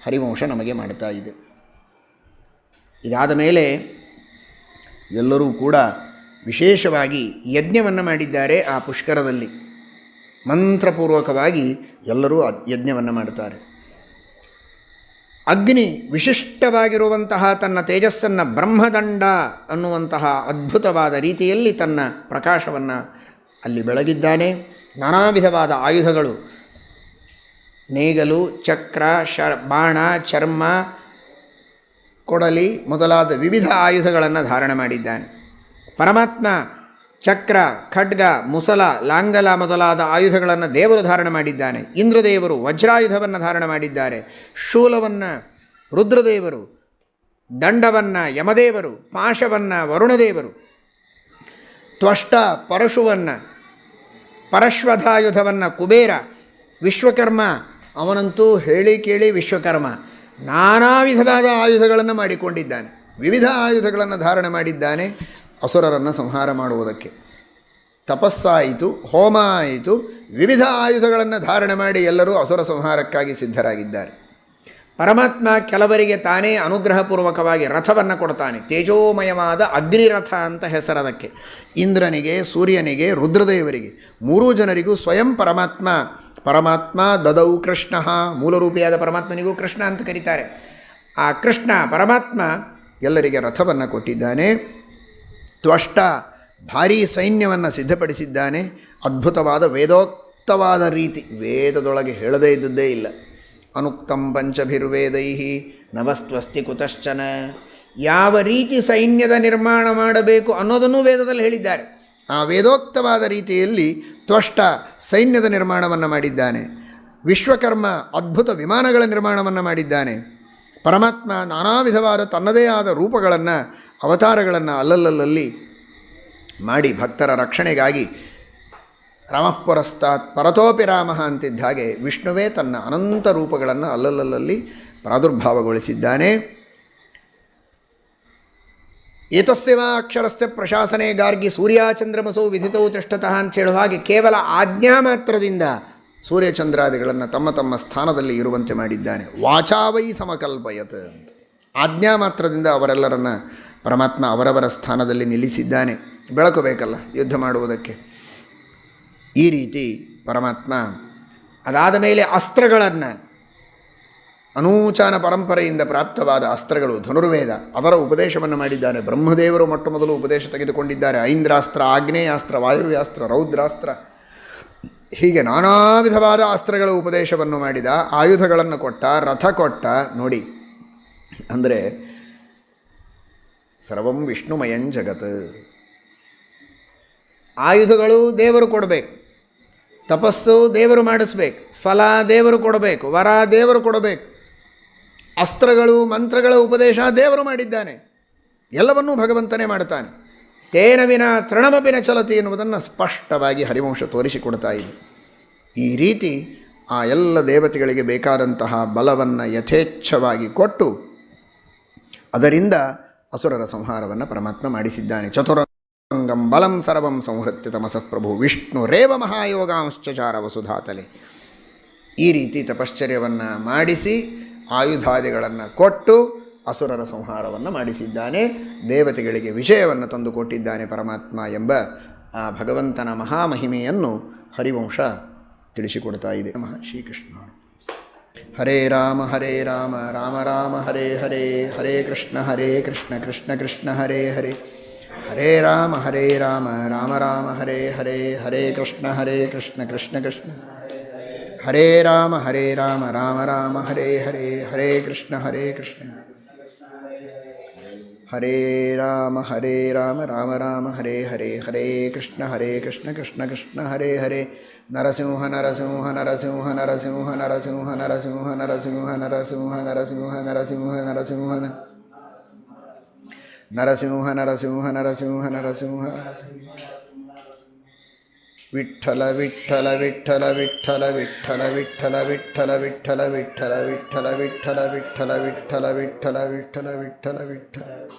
ಹರಿವಂಶ ನಮಗೆ ಮಾಡ್ತಾ ಇದೆ. ಇದಾದ ಮೇಲೆ ಎಲ್ಲರೂ ಕೂಡ ವಿಶೇಷವಾಗಿ ಯಜ್ಞವನ್ನು ಮಾಡಿದ್ದಾರೆ. ಆ ಪುಷ್ಕರದಲ್ಲಿ ಮಂತ್ರಪೂರ್ವಕವಾಗಿ ಎಲ್ಲರೂ ಯಜ್ಞವನ್ನು ಮಾಡ್ತಾರೆ. ಅಗ್ನಿ ವಿಶಿಷ್ಟವಾಗಿರುವಂತಹ ತನ್ನ ತೇಜಸ್ಸನ್ನು ಬ್ರಹ್ಮದಂಡ ಅನ್ನುವಂತಹ ಅದ್ಭುತವಾದ ರೀತಿಯಲ್ಲಿ ತನ್ನ ಪ್ರಕಾಶವನ್ನು ಅಲ್ಲಿ ಬೆಳಗಿದ್ದಾನೆ. ನಾನಾ ವಿಧವಾದ ಆಯುಧಗಳು, ನೇಗಲು, ಚಕ್ರ, ಬಾಣ, ಚರ್ಮ, ಕೊಡಲಿ ಮೊದಲಾದ ವಿವಿಧ ಆಯುಧಗಳನ್ನು ಧಾರಣೆ ಮಾಡಿದ್ದಾನೆ. ಪರಮಾತ್ಮ ಚಕ್ರ, ಖಡ್ಗ, ಮುಸಲ, ಲಾಂಗಲ ಮೊದಲಾದ ಆಯುಧಗಳನ್ನು ದೇವರು ಧಾರಣೆ ಮಾಡಿದ್ದಾನೆ. ಇಂದ್ರದೇವರು ವಜ್ರಾಯುಧವನ್ನು ಧಾರಣೆ ಮಾಡಿದ್ದಾರೆ. ಶೂಲವನ್ನು ರುದ್ರದೇವರು, ದಂಡವನ್ನು ಯಮದೇವರು, ಪಾಶವನ್ನು ವರುಣದೇವರು, ತ್ವಷ್ಟ ಪರಶುವನ್ನು, ಪರಶ್ವಧಾಯುಧವನ್ನು ಕುಬೇರ, ವಿಶ್ವಕರ್ಮ ಅವನಂತೂ ಹೇಳಿ ಕೇಳಿ ವಿಶ್ವಕರ್ಮ ನಾನಾ ವಿಧವಾದ ಆಯುಧಗಳನ್ನು ಮಾಡಿಕೊಂಡಿದ್ದಾನೆ. ವಿವಿಧ ಆಯುಧಗಳನ್ನು ಧಾರಣೆ ಮಾಡಿದ್ದಾನೆ ಅಸುರರನ್ನು ಸಂಹಾರ ಮಾಡುವುದಕ್ಕೆ. ತಪಸ್ಸಾಯಿತು, ಹೋಮ ಆಯಿತು, ವಿವಿಧ ಆಯುಧಗಳನ್ನು ಧಾರಣೆ ಮಾಡಿ ಎಲ್ಲರೂ ಅಸುರ ಸಂಹಾರಕ್ಕಾಗಿ ಸಿದ್ಧರಾಗಿದ್ದಾರೆ. ಪರಮಾತ್ಮ ಕೆಲವರಿಗೆ ತಾನೇ ಅನುಗ್ರಹಪೂರ್ವಕವಾಗಿ ರಥವನ್ನು ಕೊಡ್ತಾನೆ. ತೇಜೋಮಯವಾದ ಅಗ್ನಿರಥ ಅಂತ ಹೆಸರದಕ್ಕೆ. ಇಂದ್ರನಿಗೆ, ಸೂರ್ಯನಿಗೆ, ರುದ್ರದೇವರಿಗೆ ಮೂರೂ ಜನರಿಗೂ ಸ್ವಯಂ ಪರಮಾತ್ಮ ದದೌ ಕೃಷ್ಣ, ಮೂಲರೂಪಿಯಾದ ಪರಮಾತ್ಮನಿಗೂ ಕೃಷ್ಣ ಅಂತ ಕರೀತಾರೆ. ಆ ಕೃಷ್ಣ ಪರಮಾತ್ಮ ಎಲ್ಲರಿಗೆ ರಥವನ್ನು ಕೊಟ್ಟಿದ್ದಾನೆ. ತ್ವಷ್ಟ ಭಾರೀ ಸೈನ್ಯವನ್ನು ಸಿದ್ಧಪಡಿಸಿದ್ದಾನೆ. ಅದ್ಭುತವಾದ ವೇದೋಕ್ತವಾದ ರೀತಿ, ವೇದದೊಳಗೆ ಹೇಳದೇ ಇದ್ದದ್ದೇ ಇಲ್ಲ. ಅನುಕ್ತಂ ಪಂಚಭಿರ್ವೇದೈ ನವಸ್ತ್ವಸ್ತಿ ಕುತಶ್ಚನ. ಯಾವ ರೀತಿ ಸೈನ್ಯದ ನಿರ್ಮಾಣ ಮಾಡಬೇಕು ಅನ್ನೋದನ್ನು ವೇದದಲ್ಲಿ ಹೇಳಿದ್ದಾರೆ. ಆ ವೇದೋಕ್ತವಾದ ರೀತಿಯಲ್ಲಿ ತ್ವಷ್ಟ ಸೈನ್ಯದ ನಿರ್ಮಾಣವನ್ನು ಮಾಡಿದ್ದಾನೆ. ವಿಶ್ವಕರ್ಮ ಅದ್ಭುತ ವಿಮಾನಗಳ ನಿರ್ಮಾಣವನ್ನು ಮಾಡಿದ್ದಾನೆ. ಪರಮಾತ್ಮ ನಾನಾ ವಿಧವಾದ ತನ್ನದೇ ಆದ ರೂಪಗಳನ್ನು, ಅವತಾರಗಳನ್ನು ಅಲ್ಲಲ್ಲಲ್ಲಿ ಮಾಡಿ ಭಕ್ತರ ರಕ್ಷಣೆಗಾಗಿ ರಾಮಃಪುರಸ್ತಾತ್ ಪರತೋಪಿ ರಾಮ ಅಂತಿದ್ದ ಹಾಗೆ ವಿಷ್ಣುವೇ ತನ್ನ ಅನಂತ ರೂಪಗಳನ್ನು ಅಲ್ಲಲ್ಲಲ್ಲಿ ಪ್ರಾದುರ್ಭಾವಗೊಳಿಸಿದ್ದಾನೆ. ಏತಸ್ಯವ ಅಕ್ಷರಸ್ಯ ಪ್ರಶಾಸನೆ ಗಾರ್ಗಿ ಸೂರ್ಯಚಂದ್ರಮಸೌ ವಿಧಿತೌ ತಿಷ್ಠತಃ ಅಂತ ಹೇಳುವ ಹಾಗೆ ಕೇವಲ ಆಜ್ಞಾ ಮಾತ್ರದಿಂದ ಸೂರ್ಯಚಂದ್ರಾದಿಗಳನ್ನು ತಮ್ಮ ತಮ್ಮ ಸ್ಥಾನದಲ್ಲಿ ಇರುವಂತೆ ಮಾಡಿದ್ದಾನೆ. ವಾಚಾವೈ ಸಮಕಲ್ಪಯತ್ ಅಂತ ಆಜ್ಞಾ ಮಾತ್ರದಿಂದ ಅವರೆಲ್ಲರನ್ನು ಪರಮಾತ್ಮ ಅವರವರ ಸ್ಥಾನದಲ್ಲಿ ನಿಲ್ಲಿಸಿದ್ದಾನೆ. ಬೆಳಕು ಬೇಕಲ್ಲ ಯುದ್ಧ ಮಾಡುವುದಕ್ಕೆ. ಈ ರೀತಿ ಪರಮಾತ್ಮ ಅದಾದ ಮೇಲೆ ಅಸ್ತ್ರಗಳನ್ನು, ಅನೂಚಾನ ಪರಂಪರೆಯಿಂದ ಪ್ರಾಪ್ತವಾದ ಅಸ್ತ್ರಗಳು ಧನುರ್ವೇದ, ಅದರ ಉಪದೇಶವನ್ನು ಮಾಡಿದ್ದಾನೆ. ಬ್ರಹ್ಮದೇವರು ಮೊಟ್ಟ ಮೊದಲು ಉಪದೇಶ ತೆಗೆದುಕೊಂಡಿದ್ದಾರೆ. ಐಂದ್ರಾಸ್ತ್ರ, ಆಗ್ನೇಯಾಸ್ತ್ರ, ವಾಯುವ್ಯಾಸ್ತ್ರ, ರೌದ್ರಾಸ್ತ್ರ, ಹೀಗೆ ನಾನಾ ವಿಧವಾದ ಅಸ್ತ್ರಗಳ ಉಪದೇಶವನ್ನು ಮಾಡಿದ. ಆಯುಧಗಳನ್ನು ಕೊಟ್ಟ, ರಥ ಕೊಟ್ಟ. ನೋಡಿ, ಅಂದರೆ ಸರ್ವಂ ವಿಷ್ಣುಮಯಂ ಜಗತ್. ಆಯುಧಗಳು ದೇವರು ಕೊಡಬೇಕು, ತಪಸ್ಸು ದೇವರು ಮಾಡಿಸ್ಬೇಕು, ಫಲ ದೇವರು ಕೊಡಬೇಕು, ವರ ದೇವರು ಕೊಡಬೇಕು, ಅಸ್ತ್ರಗಳು ಮಂತ್ರಗಳ ಉಪದೇಶ ದೇವರು ಮಾಡಿದ್ದಾನೆ. ಎಲ್ಲವನ್ನೂ ಭಗವಂತನೇ ಮಾಡ್ತಾನೆ. ತೇನ ವಿನ ತೃಣಮಪಿನ ಚಲತಿ ಎನ್ನುವುದನ್ನು ಸ್ಪಷ್ಟವಾಗಿ ಹರಿವಂಶ ತೋರಿಸಿಕೊಡ್ತಾ ಇದೆ. ಈ ರೀತಿ ಆ ಎಲ್ಲ ದೇವತೆಗಳಿಗೆ ಬೇಕಾದಂತಹ ಬಲವನ್ನು ಯಥೇಚ್ಛವಾಗಿ ಕೊಟ್ಟು ಅದರಿಂದ ಅಸುರರ ಸಂಹಾರವನ್ನು ಪರಮಾತ್ಮ ಮಾಡಿಸಿದ್ದಾನೆ. ಚತುರಂಗಂ ಬಲಂ ಸರ್ವಂ ಸಂಹೃತ್ಯ ತಮಸಃ ಪ್ರಭು ವಿಷ್ಣುರೇವ ಮಹಾಯೋಗಾಂಶ್ಚಚಾರ ವಸುಧಾತಲೆ. ಈ ರೀತಿ ತಪಶ್ಚರ್ಯವನ್ನು ಮಾಡಿಸಿ ಆಯುಧಾದಿಗಳನ್ನು ಕೊಟ್ಟು ಅಸುರರ ಸಂಹಾರವನ್ನು ಮಾಡಿಸಿದ್ದಾನೆ. ದೇವತೆಗಳಿಗೆ ವಿಜಯವನ್ನು ತಂದುಕೊಟ್ಟಿದ್ದಾನೆ ಪರಮಾತ್ಮ ಎಂಬ ಆ ಭಗವಂತನ ಮಹಾಮಹಿಮೆಯನ್ನು ಹರಿವಂಶ ತಿಳಿಸಿಕೊಡ್ತಾ ಇದೆ. ನಮಃ ಶ್ರೀಕೃಷ್ಣ. ಹರೇ ರಾಮ ರಾಮ ರಾಮ ಹರೇ ಹರೇ, ಹರೇ ಕೃಷ್ಣ ಕೃಷ್ಣ ಕೃಷ್ಣ ಹರೇ ಹರೇ, ಹರೇ ರಾಮ ರಾಮ ರಾಮ ಹರೇ ಹರೇ, ಹರೇ ಕೃಷ್ಣ ಕೃಷ್ಣ ಕೃಷ್ಣ ಹರೇ ರಾಮ ರಾಮ ರಾಮ ಹರೇ ಹರೇ, ಹರೇ ಕೃಷ್ಣ ಹರೇ ರಾಮ ರಾಮ ರಾಮ ಹರೇ ಹರೇ, ಹರೇ ಕೃಷ್ಣ ಕೃಷ್ಣ ಕೃಷ್ಣ ಹರೇ ಹರೇ. ನರಸಿಂಹ ನರಸಿಂಹ ನರಸಿಂಹ ನರಸಿಂಹ ನರಸಿಂಹ ನರಸಿಂಹ ನರಸಿಂಹ ನರಸಿಂಹ ನರಸಿಂಹ ನರಸಿಂಹ ನರಸಿಂಹ ನರಸಿಂಹ ನರಸಿಂಹ ನರಸಿಂಹ ನರಸಿಂಹ ವಿಠ್ಠಲ ವಿಠ್ಠಲ ವಿಠ್ಠಲ ವಿಠ್ಠಲ ವಿಠ್ಠಲ ವಿಠ್ಠಲ ವಿಠ್ಠಲ ವಿಠ್ಠಲ ವಿಠ್ಠಲ ವಿಠ್ಠಲ ವಿಠ್ಠಲ ವಿಠ್ಠಲ ವಿಠ್ಠಲ ವಿಠ್ಠಲ ವಿಠ್ಠಲ ವಿಠ್ಠಲ ವಿಠ್ಠಲ.